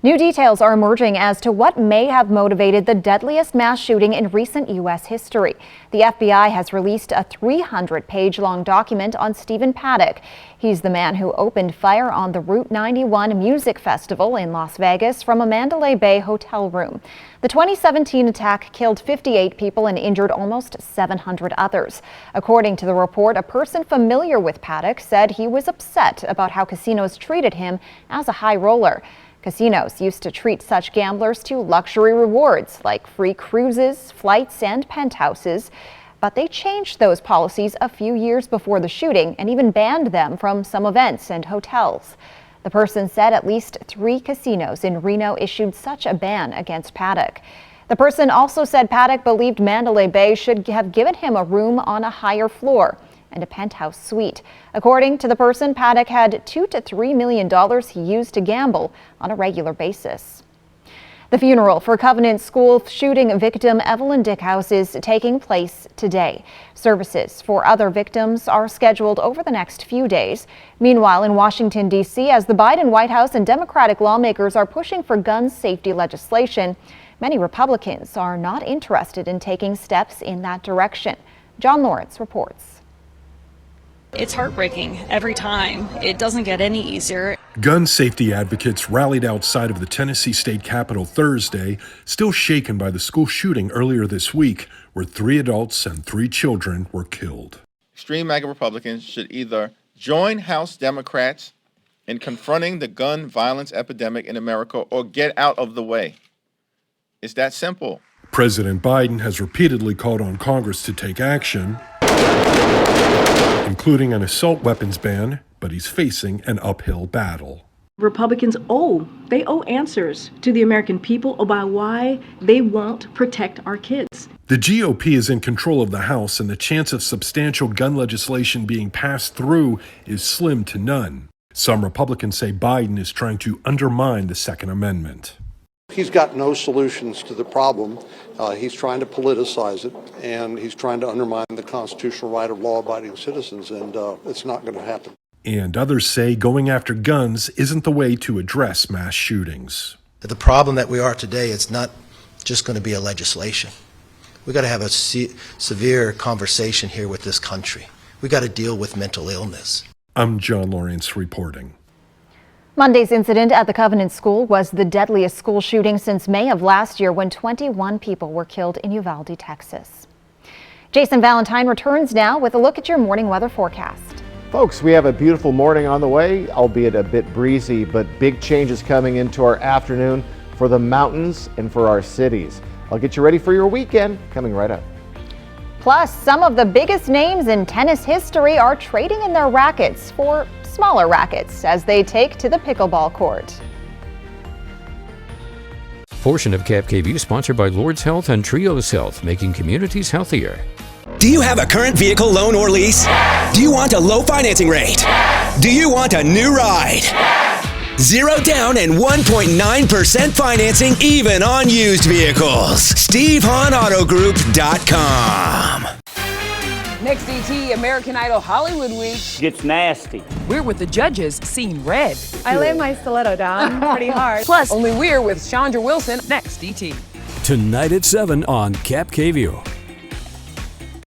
S10: New details are emerging as to what may have motivated the deadliest mass shooting in recent U.S. history. The FBI has released a 300-page-long document on Stephen Paddock. He's the man who opened fire on the Route 91 Music Festival in Las Vegas from a Mandalay Bay hotel room. The 2017 attack killed 58 people and injured almost 700 others. According to the report, a person familiar with Paddock said he was upset about how casinos treated him as a high roller. Casinos used to treat such gamblers to luxury rewards like free cruises, flights, and penthouses. But they changed those policies a few years before the shooting and even banned them from some events and hotels. The person said at least 3 casinos in Reno issued such a ban against Paddock. The person also said Paddock believed Mandalay Bay should have given him a room on a higher floor and a penthouse suite. According to the person, Paddock had $2 to $3 million he used to gamble on a regular basis. The funeral for Covenant School shooting victim Evelyn Dickhouse is taking place today. Services for other victims are scheduled over the next few days. Meanwhile, in Washington, D.C., as the Biden White House and Democratic lawmakers are pushing for gun safety legislation, many Republicans are not interested in taking steps in that direction. John Lawrence reports.
S8: It's heartbreaking every time. It doesn't get any easier.
S9: Gun safety advocates rallied outside of the Tennessee State Capitol Thursday, still shaken by the school shooting earlier this week, where 3 adults and 3 children were killed.
S11: Extreme MAGA Republicans should either join House Democrats in confronting the gun violence epidemic in America or get out of the way. It's that simple.
S9: President Biden has repeatedly called on Congress to take action, including an assault weapons ban, but he's facing an uphill battle.
S12: Republicans owe answers to the American people about why they won't protect our kids.
S9: The GOP is in control of the House, and the chance of substantial gun legislation being passed through is slim to none. Some Republicans say Biden is trying to undermine the Second Amendment.
S13: He's got no solutions to the problem. He's trying to politicize it, and he's trying to undermine the constitutional right of law-abiding citizens, and it's not going to happen.
S9: And others say going after guns isn't the way to address mass shootings.
S15: The problem that we are today, it's not just going to be a legislation. We've got to have a severe conversation here with this country. We've got to deal with mental illness.
S9: I'm John Lawrence reporting.
S10: Monday's incident at the Covenant School was the deadliest school shooting since May of last year, when 21 people were killed in Uvalde, Texas. Jason Valentine returns now with a look at your morning weather forecast.
S1: Folks, we have a beautiful morning on the way, albeit a bit breezy, but big changes coming into our afternoon for the mountains and for our cities. I'll get you ready for your weekend coming right up.
S10: Plus, some of the biggest names in tennis history are trading in their rackets for smaller rackets as they take to the pickleball court.
S3: Portion of Cap KVU sponsored by Lord's Health and Trios Health, making communities healthier.
S18: Do you have a current vehicle loan or lease? Do you want a low financing rate? Do you want a new ride? 0 down and 1.9% financing even on used vehicles. SteveHahnAutoGroup.com.
S19: Next DT, American Idol Hollywood Week
S21: gets nasty.
S19: We're with the judges seeing red.
S31: I lay my stiletto down pretty hard.
S19: Plus, only we're with Chandra Wilson. Next DT.
S3: Tonight at 7 on Cap KVU.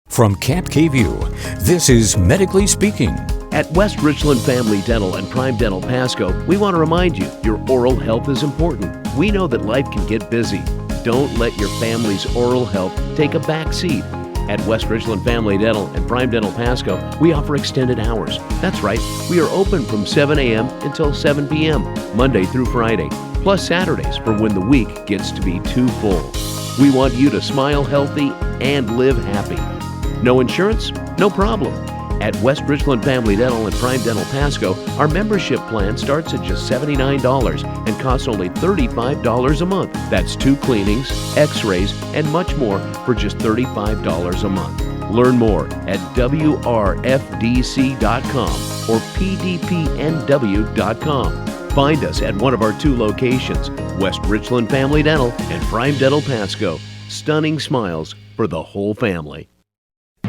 S3: From Cap KVU, this is Medically Speaking.
S14: At West Richland Family Dental and Prime Dental Pasco, we want to remind you your oral health is important. We know that life can get busy. Don't let your family's oral health take a back seat. At West Richland Family Dental and Prime Dental Pasco, we offer extended hours. That's right, we are open from 7 a.m. until 7 p.m., Monday through Friday, plus Saturdays for when the week gets to be too full. We want you to smile healthy and live happy. No insurance? No problem. At West Richland Family Dental and Prime Dental Pasco, our membership plan starts at just $79 and costs only $35 a month. That's 2 cleanings, x-rays, and much more for just $35 a month. Learn more at wrfdc.com or pdpnw.com. Find us at one of our 2 locations, West Richland Family Dental and Prime Dental Pasco. Stunning smiles for the whole family.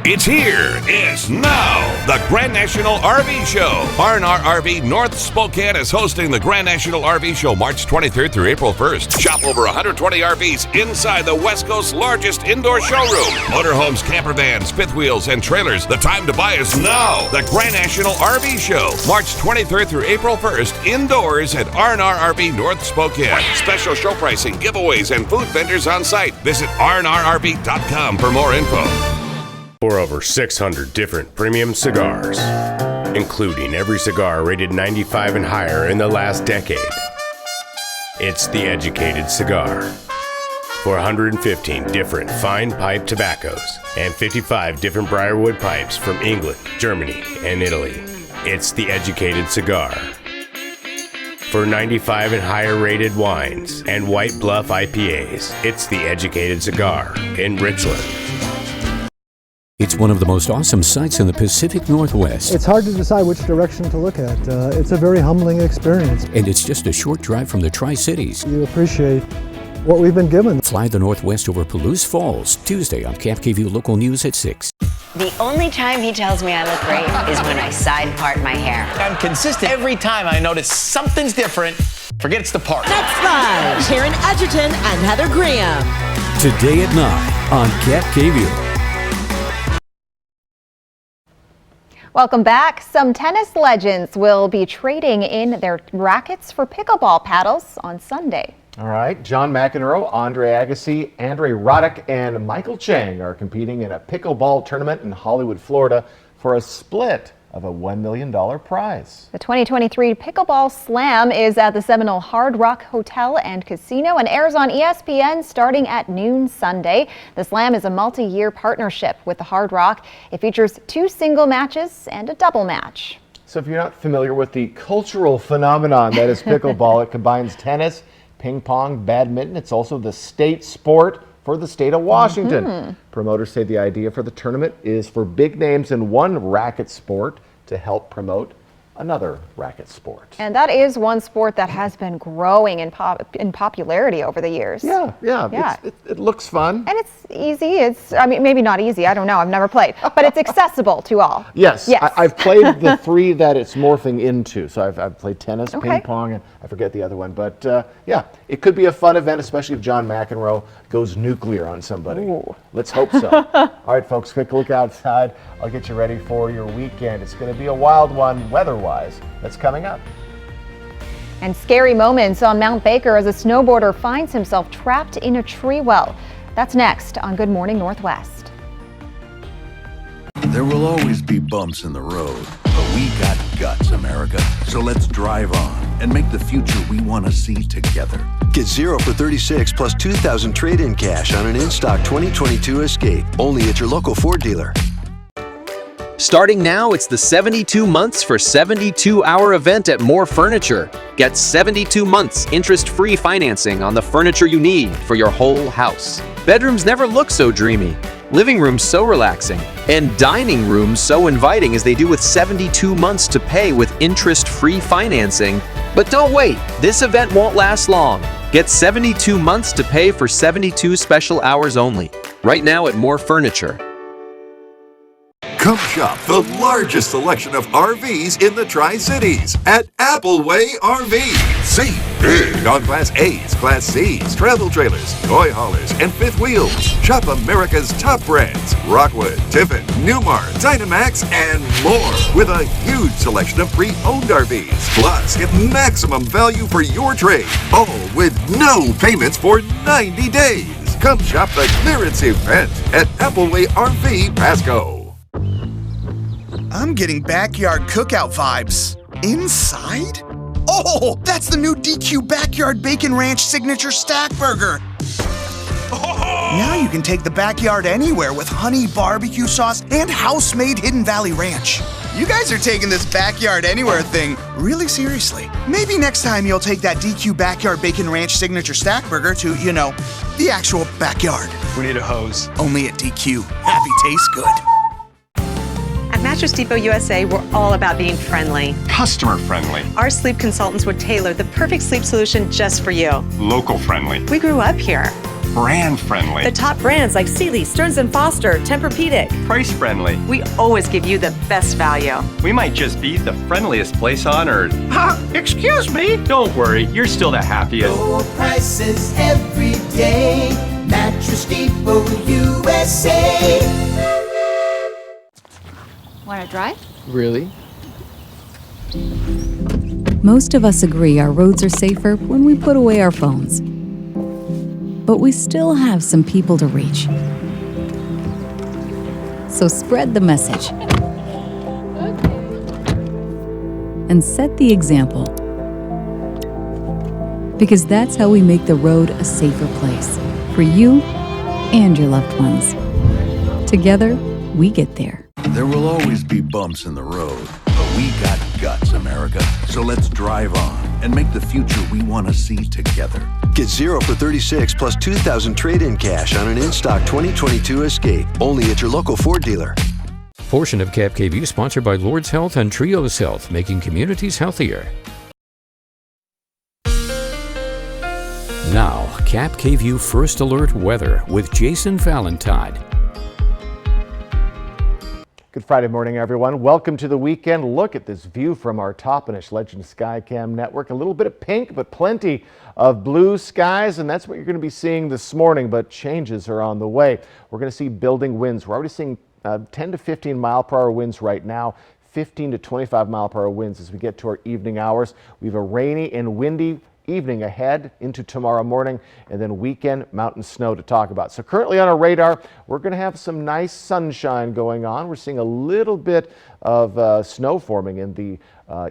S16: It's here. It's now. The Grand National RV Show. R&R RV North Spokane is hosting the Grand National RV Show March 23rd through April 1st. Shop over 120 RVs inside the West Coast's largest indoor showroom. Motorhomes, camper vans, fifth wheels, and trailers. The time to buy is now. The Grand National RV Show. March 23rd through April 1st. Indoors at R&R RV North Spokane. Special show pricing, giveaways, and food vendors on site. Visit rnrrv.com for more info.
S17: For over 600 different premium cigars, including every cigar rated 95 and higher in the last decade. It's The Educated Cigar. For 115 different fine pipe tobaccos and 55 different Briarwood pipes from England, Germany, and Italy. It's The Educated Cigar. For 95 and higher rated wines and White Bluff IPAs, it's The Educated Cigar in Richland.
S3: It's one of the most awesome sights in the Pacific Northwest.
S20: It's hard to decide which direction to look at. It's a very humbling experience.
S3: And it's just a short drive from the Tri-Cities.
S20: You appreciate what we've been given.
S3: Fly the Northwest over Palouse Falls, Tuesday on Camp KVUE Local News at 6.
S21: The only time he tells me I look great is when I side part my hair.
S22: I'm consistent. Every time I notice something's different, forget it's the part.
S23: Next live, Sharon Edgerton and Heather Graham.
S3: Today at 9 on Camp KVUE.
S10: Welcome back. Some tennis legends will be trading in their rackets for pickleball paddles on Sunday.
S1: All right, John McEnroe, Andre Agassi, Andre Roddick, and Michael Chang are competing in a pickleball tournament in Hollywood, Florida for a split of a $1 million prize.
S10: The 2023 Pickleball Slam is at the Seminole Hard Rock Hotel and Casino and airs on ESPN starting at noon Sunday. The Slam is a multi-year partnership with the Hard Rock. It features 2 single matches and a double match.
S1: So if you're not familiar with the cultural phenomenon that is pickleball, it combines tennis, ping pong, badminton. It's also the state sport for the state of Washington. Promoters say the idea for the tournament is for big names in one racket sport to help promote another racket sport.
S10: And that is one sport that has been growing in popularity over the years.
S1: Yeah. It looks fun.
S10: And it's easy. I mean, maybe not easy. I don't know. I've never played. But it's accessible to all.
S1: Yes. I've played the 3 that it's morphing into. So I've played tennis, ping pong, and I forget the other one. But yeah, it could be a fun event, especially if John McEnroe goes nuclear on somebody. Ooh. Let's hope so. All right, folks, quick look outside. I'll get you ready for your weekend. It's going to be a wild one weather-wise. That's coming up.
S10: And scary moments on Mount Baker as a snowboarder finds himself trapped in a tree well. That's next on Good Morning Northwest.
S24: There will always be bumps in the road, but we got guts, America. So let's drive on and make the future we want to see together.
S26: Get 0 for 36 plus $2,000 trade-in cash on an in-stock 2022 Escape. Only at your local Ford dealer.
S2: Starting now, it's the 72 months for 72-hour event at More Furniture. Get 72 months interest-free financing on the furniture you need for your whole house. Bedrooms never look so dreamy, living rooms so relaxing, and dining rooms so inviting as they do with 72 months to pay with interest-free financing. But don't wait, this event won't last long. Get 72 months to pay for 72 special hours only. Right now at More Furniture.
S24: Come shop the largest selection of RVs in the Tri-Cities at Appleway RV. Save
S16: Big on Class A's, Class C's, travel trailers, toy haulers, and fifth wheels. Shop America's top brands: Rockwood, Tiffin, Newmar, Dynamax, and more. With a huge selection of pre-owned RVs. Plus, get maximum value for your trade. All with no payments for 90 days. Come shop the clearance event at Appleway RV Pasco.
S4: I'm getting backyard cookout vibes. Inside? Oh, that's the new DQ Backyard Bacon Ranch Signature Stack Burger. Now you can take the backyard anywhere with honey barbecue sauce and house-made Hidden Valley Ranch. You guys are taking this backyard anywhere thing really seriously. Maybe next time you'll take that DQ Backyard Bacon Ranch Signature Stack Burger to, the actual backyard.
S22: We need a hose.
S4: Only at DQ. Happy tastes good.
S5: At Mattress Depot USA, we're all about being friendly.
S22: Customer friendly.
S5: Our sleep consultants would tailor the perfect sleep solution just for you.
S22: Local friendly.
S5: We grew up here.
S22: Brand friendly.
S23: The top brands like Sealy, Stearns & Foster, Tempur-Pedic.
S22: Price friendly.
S5: We always give you the best value.
S22: We might just be the friendliest place on earth. Excuse me? Don't worry, you're still the happiest.
S6: Low prices every day. Mattress Depot USA.
S7: Want to drive?
S1: Really?
S8: Most of us agree our roads are safer when we put away our phones. But we still have some people to reach. So spread the message. And set the example. Because that's how we make the road a safer place for you and your loved ones. Together, we get there.
S24: There will always be bumps in the road, but we got guts, America. So let's drive on and make the future we want to see together.
S26: Get 0 for 36 plus 2,000 trade-in cash on an in-stock 2022 Escape. Only at your local Ford dealer.
S3: Portion of Cap KVU sponsored by Lord's Health and Trios Health, making communities healthier. Now, Cap KVU First Alert Weather with Jason Valentine.
S1: Good Friday morning, everyone. Welcome to the weekend. Look at this view from our Toppenish Legend Skycam network. A little bit of pink, but plenty of blue skies, and that's what you're going to be seeing this morning, but changes are on the way. We're going to see building winds. We're already seeing 10 to 15 mile per hour winds right now, 15 to 25 mile per hour winds as we get to our evening hours. We have a rainy and windy evening ahead into tomorrow morning, and then weekend mountain snow to talk about. So currently on our radar, we're going to have some nice sunshine going on. We're seeing a little bit of snow forming in the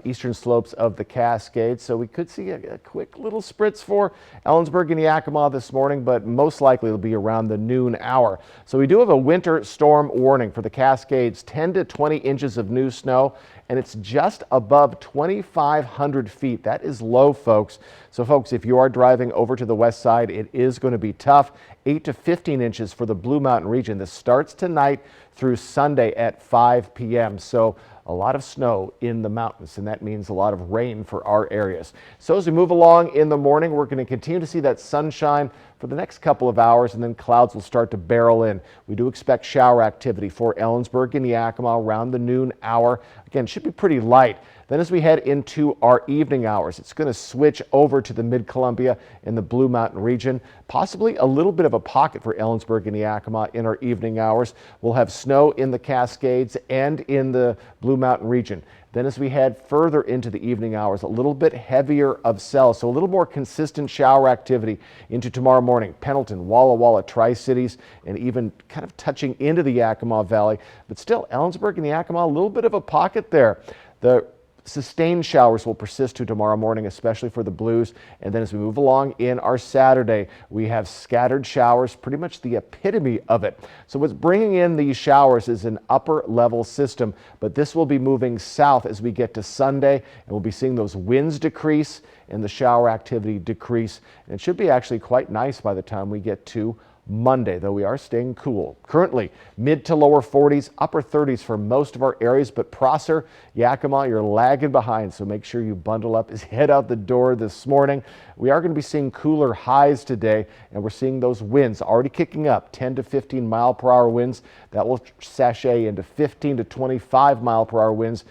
S1: eastern slopes of the Cascades, so we could see a quick little spritz for Ellensburg and Yakima this morning, but most likely it'll be around the noon hour. So we do have a winter storm warning for the Cascades, 10 to 20 inches of new snow, and it's just above 2,500 feet. That is low, folks. So folks, if you are driving over to the west side, it is going to be tough. 8 to 15 inches for the Blue Mountain region. This starts tonight through Sunday at 5 p.m. So a lot of snow in the mountains, and that means a lot of rain for our areas. So as we move along in the morning, we're going to continue to see that sunshine for the next couple of hours, and then clouds will start to barrel in. We do expect shower activity for Ellensburg and Yakima around the noon hour. Again, should be pretty light. Then as we head into our evening hours, it's going to switch over to the Mid-Columbia and the Blue Mountain region. Possibly a little bit of a pocket for Ellensburg and Yakima in our evening hours. We'll have snow in the Cascades and in the Blue Mountain region. Then as we head further into the evening hours, a little bit heavier of cells, so a little more consistent shower activity into tomorrow morning. Pendleton, Walla Walla, Tri-Cities, and even kind of touching into the Yakima Valley. But still, Ellensburg and Yakima, a little bit of a pocket there. The sustained showers will persist to tomorrow morning, especially for the Blues. And then as we move along in our Saturday, we have scattered showers, pretty much the epitome of it. So what's bringing in these showers is an upper level system, but this will be moving south as we get to Sunday, and we'll be seeing those winds decrease and the shower activity decrease. And it should be actually quite nice by the time we get to Monday, though we are staying cool. Currently, mid to lower 40s, upper 30s for most of our areas, but Prosser, Yakima, you're lagging behind, so make sure you bundle up as you head out the door this morning. We are going to be seeing cooler highs today, and we're seeing those winds already kicking up, 10 to 15 mile per hour winds. That will sashay into 15 to 25 mile per hour winds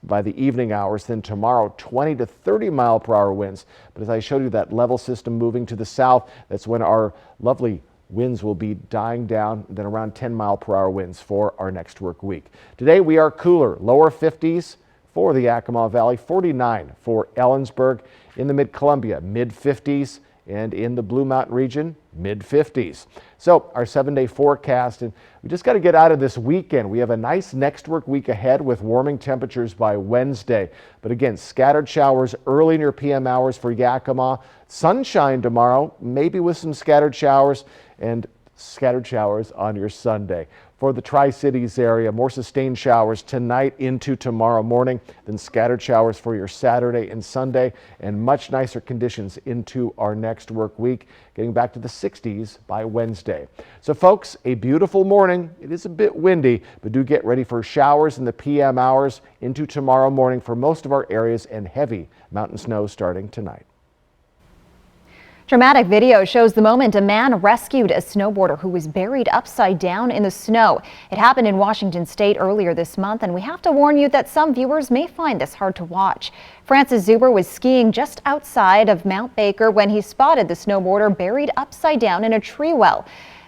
S1: by the evening hours. Then tomorrow, 20 to 30 mile per hour winds. But as I showed you that level system moving to the south, that's when our lovely winds will be dying down, then around 10 mile per hour winds for our next work week. Today we are cooler, lower 50s for the Yakima Valley, 49 for Ellensburg, in the mid-Columbia, mid-50s, and in the Blue Mountain region, mid-50s. So our 7-day forecast, and we just got to get out of this weekend. We have a nice next work week ahead with warming temperatures by Wednesday. But again, scattered showers early in your PM hours for Yakima. Sunshine tomorrow, maybe with some scattered showers, and scattered showers on your Sunday. For the Tri-Cities area, more sustained showers tonight into tomorrow morning, then scattered showers for your Saturday and Sunday, and much nicer conditions into our next work week, getting back to the 60s by Wednesday. So folks, a beautiful morning. It is a bit windy, but do get ready for showers in the PM hours into tomorrow morning for most of our areas, and heavy mountain snow starting tonight.
S10: Dramatic video shows the moment a man rescued a snowboarder who was buried upside down in the snow. It happened in Washington State earlier this month, and we have to warn you that some viewers may find this hard to watch. Francis Zuber was skiing just outside of Mount Baker when he spotted the snowboarder buried upside down in a tree well.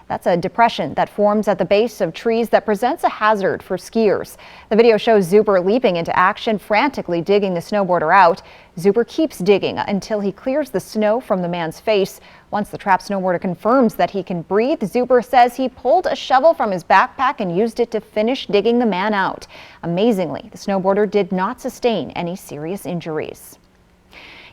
S10: That's a depression that forms at the base of trees that presents a hazard for skiers. The video shows Zuber leaping into action, frantically digging the snowboarder out. Zuber keeps digging until he clears the snow from the man's face. Once the trapped snowboarder confirms that he can breathe, Zuber says he pulled a shovel from his backpack and used it to finish digging the man out. Amazingly, the snowboarder did not sustain any serious injuries.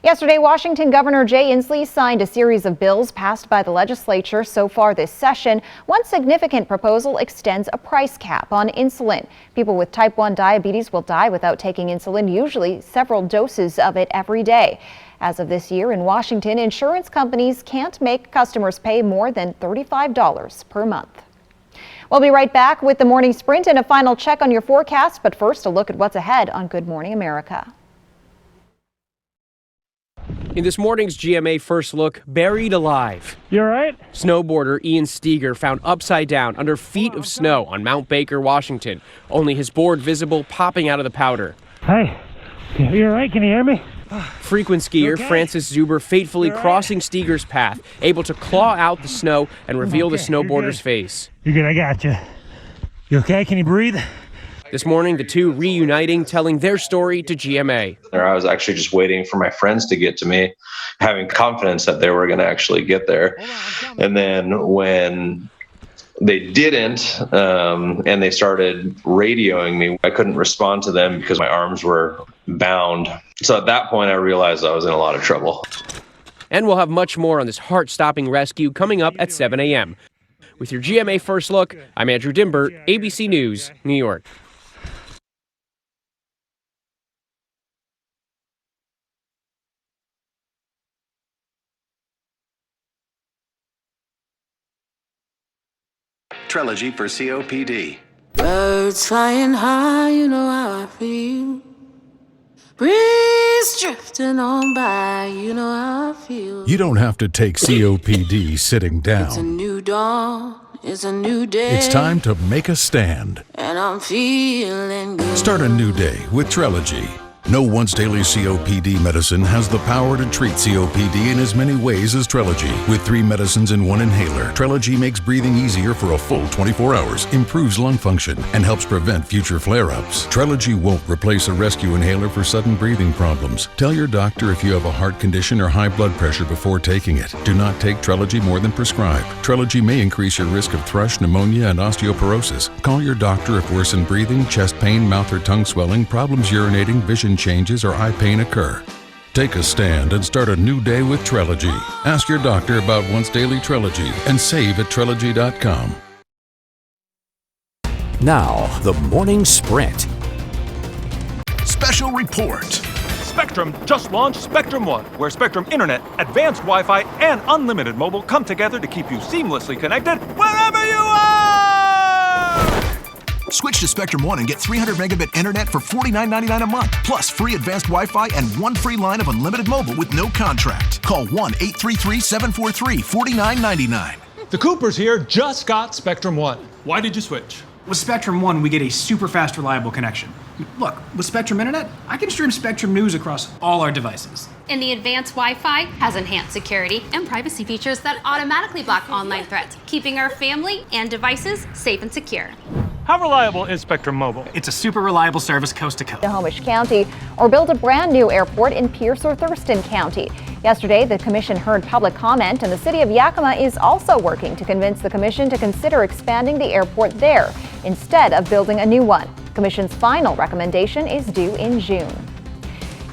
S10: Yesterday, Washington Governor Jay Inslee signed a series of bills passed by the legislature so far this session. One significant proposal extends a price cap on insulin. People with type 1 diabetes will die without taking insulin, usually several doses of it every day. As of this year in Washington, insurance companies can't make customers pay more than $35 per month. We'll be right back with the morning sprint and a final check on your forecast. But first, a look at what's ahead on Good Morning America.
S7: In this morning's GMA First Look, buried alive. You all right? Snowboarder Ian Steger found upside down under feet of snow on Mount Baker, Washington. Only his board visible popping out of the powder.
S9: Hey, you all right? Can you hear me?
S7: Frequent skier Francis Zuber fatefully crossing Steger's path, able to claw out the snow and reveal the snowboarder's face.
S9: You're good, I got you. You okay? Can you breathe?
S7: This morning, the two reuniting, telling their story to GMA.
S11: I was actually just waiting for my friends to get to me, having confidence that they were going to actually get there. And then when they didn't, and they started radioing me, I couldn't respond to them because my arms were bound. So at that point, I realized I was in a lot of trouble.
S7: And we'll have much more on this heart-stopping rescue coming up at 7 a.m. With your GMA First Look, I'm Andrew Dimbert, ABC News, New York.
S26: Trelegy for COPD.
S12: Birds flying high, you know how I feel. Breeze drifting on by, you know how I feel.
S13: You don't have to take COPD sitting
S12: It's a
S13: down.
S12: new dawn, it's a new day.
S13: It's time to make a stand.
S12: And I'm feeling good.
S13: Start a new day with Trelegy. No once-daily COPD medicine has the power to treat COPD in as many ways as Trelegy. With 3 medicines in 1 inhaler, Trelegy makes breathing easier for a full 24 hours, improves lung function, and helps prevent future flare-ups. Trelegy won't replace a rescue inhaler for sudden breathing problems. Tell your doctor if you have a heart condition or high blood pressure before taking it. Do not take Trelegy more than prescribed. Trelegy may increase your risk of thrush, pneumonia, and osteoporosis. Call your doctor if worsened breathing, chest pain, mouth or tongue swelling, problems urinating, vision changes, or eye pain occur. Take a stand and start a new day with Trelegy. Ask your doctor about once daily Trelegy and save at Trelegy.com.
S3: Now, the morning sprint.
S15: Special report.
S14: Spectrum just launched Spectrum One, where Spectrum Internet, advanced Wi-Fi, and unlimited mobile come together to keep you seamlessly connected wherever you are!
S15: Switch to Spectrum One and get 300 megabit internet for $49.99 a month, plus free advanced Wi-Fi and one free line of unlimited mobile with no contract. Call 1-833-743-4999.
S17: The Coopers here just got Spectrum One. Why did you switch?
S18: With Spectrum One, we get a super fast, reliable connection. Look, with Spectrum Internet, I can stream Spectrum News across all our devices.
S19: And the advanced Wi-Fi has enhanced security and privacy features that automatically block online threats, keeping our family and devices safe and secure.
S17: How reliable is Spectrum Mobile?
S18: It's a super reliable service coast to coast.
S10: Snohomish County, or build a brand new airport in Pierce or Thurston County. Yesterday, the commission heard public comment, and the city of Yakima is also working to convince the commission to consider expanding the airport there instead of building a new one. The commission's final recommendation is due in June.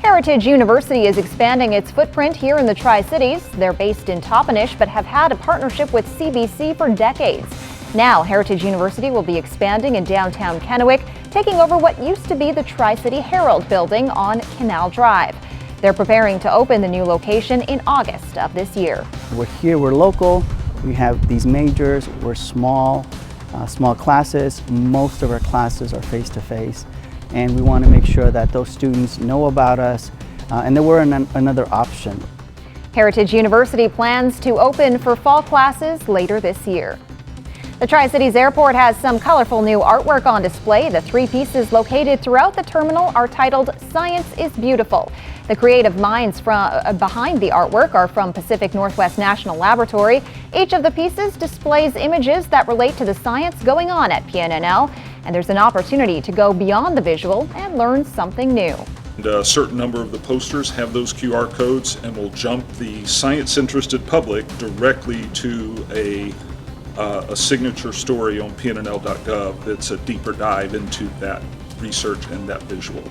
S10: Heritage University is expanding its footprint here in the Tri-Cities. They're based in Toppenish, but have had a partnership with CBC for decades. Now, Heritage University will be expanding in downtown Kennewick, taking over what used to be the Tri-City Herald building on Canal Drive. They're preparing to open the new location in August of this year.
S25: We're here, we're local, we have these majors, we're small classes. Most of our classes are face-to-face, and we want to make sure that those students know about us and that we're another option.
S10: Heritage University plans to open for fall classes later this year. The Tri-Cities Airport has some colorful new artwork on display. The 3 pieces located throughout the terminal are titled "Science is Beautiful." The creative minds behind the artwork are from Pacific Northwest National Laboratory. Each of the pieces displays images that relate to the science going on at PNNL, and there's an opportunity to go beyond the visual and learn something new.
S27: A certain number of the posters have those QR codes and will jump the science-interested public directly to a signature story on PNNL.gov that's a deeper dive into that research and that visual.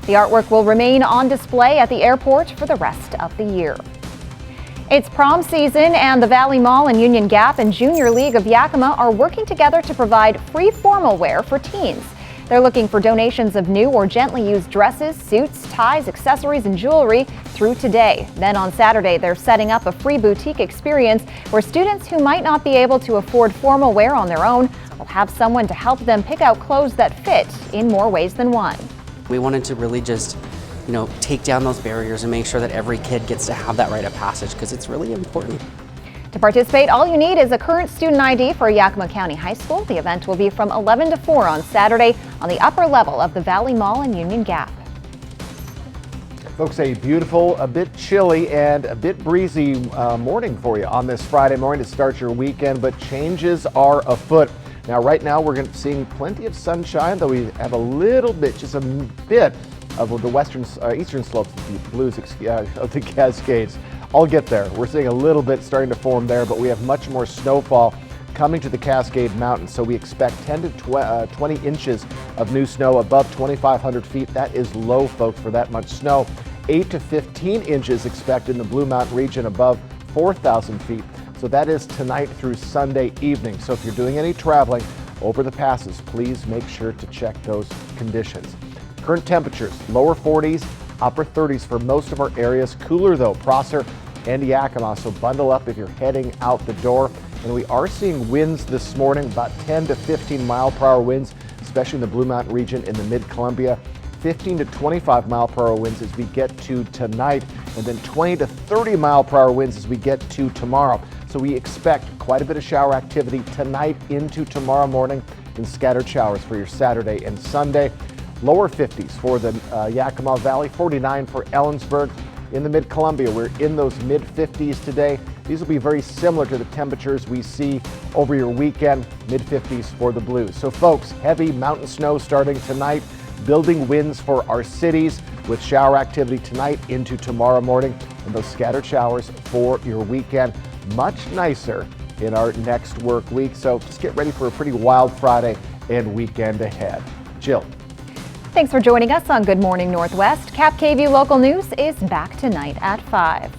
S10: The artwork will remain on display at the airport for the rest of the year. It's prom season, and the Valley Mall and Union Gap and Junior League of Yakima are working together to provide free formal wear for teens. They're looking for donations of new or gently used dresses, suits, ties, accessories, and jewelry through today. Then on Saturday, they're setting up a free boutique experience where students who might not be able to afford formal wear on their own will have someone to help them pick out clothes that fit in more ways than one.
S28: We wanted to really just, take down those barriers and make sure that every kid gets to have that rite of passage, because it's really important.
S10: To participate, all you need is a current student ID for Yakima County High School. The event will be from 11 to 4 on Saturday on the upper level of the Valley Mall and Union Gap.
S1: Folks, a beautiful, a bit chilly, and a bit breezy morning for you on this Friday morning to start your weekend, but changes are afoot. Now, right now, we're seeing plenty of sunshine, though we have a little bit, just a bit of the eastern slopes of the Blues, of the Cascades. I'll get there. We're seeing a little bit starting to form there, but we have much more snowfall coming to the Cascade Mountains, so we expect 10 to 20 inches of new snow above 2,500 feet. That is low, folks, for that much snow. 8 to 15 inches expected in the Blue Mountain region above 4,000 feet. So that is tonight through Sunday evening. So if you're doing any traveling over the passes, please make sure to check those conditions. Current temperatures, lower 40s, upper 30s for most of our areas. Cooler though, Prosser and Yakima, so bundle up if you're heading out the door. And we are seeing winds this morning, about 10 to 15 mile per hour winds, especially in the Blue Mountain region in the Mid-Columbia. 15 to 25 mile per hour winds as we get to tonight, and then 20 to 30 mile per hour winds as we get to tomorrow. So we expect quite a bit of shower activity tonight into tomorrow morning, and scattered showers for your Saturday and Sunday. Lower 50s for the Yakima Valley, 49 for Ellensburg. In the Mid-Columbia, we're in those mid-50s today. These will be very similar to the temperatures we see over your weekend, mid-50s for the Blues. So folks, heavy mountain snow starting tonight, building winds for our cities with shower activity tonight into tomorrow morning, and those scattered showers for your weekend. Much nicer in our next work week. So just get ready for a pretty wild Friday and weekend ahead. Jill.
S10: Thanks for joining us on Good Morning Northwest. Cap KVU Local News is back tonight at 5.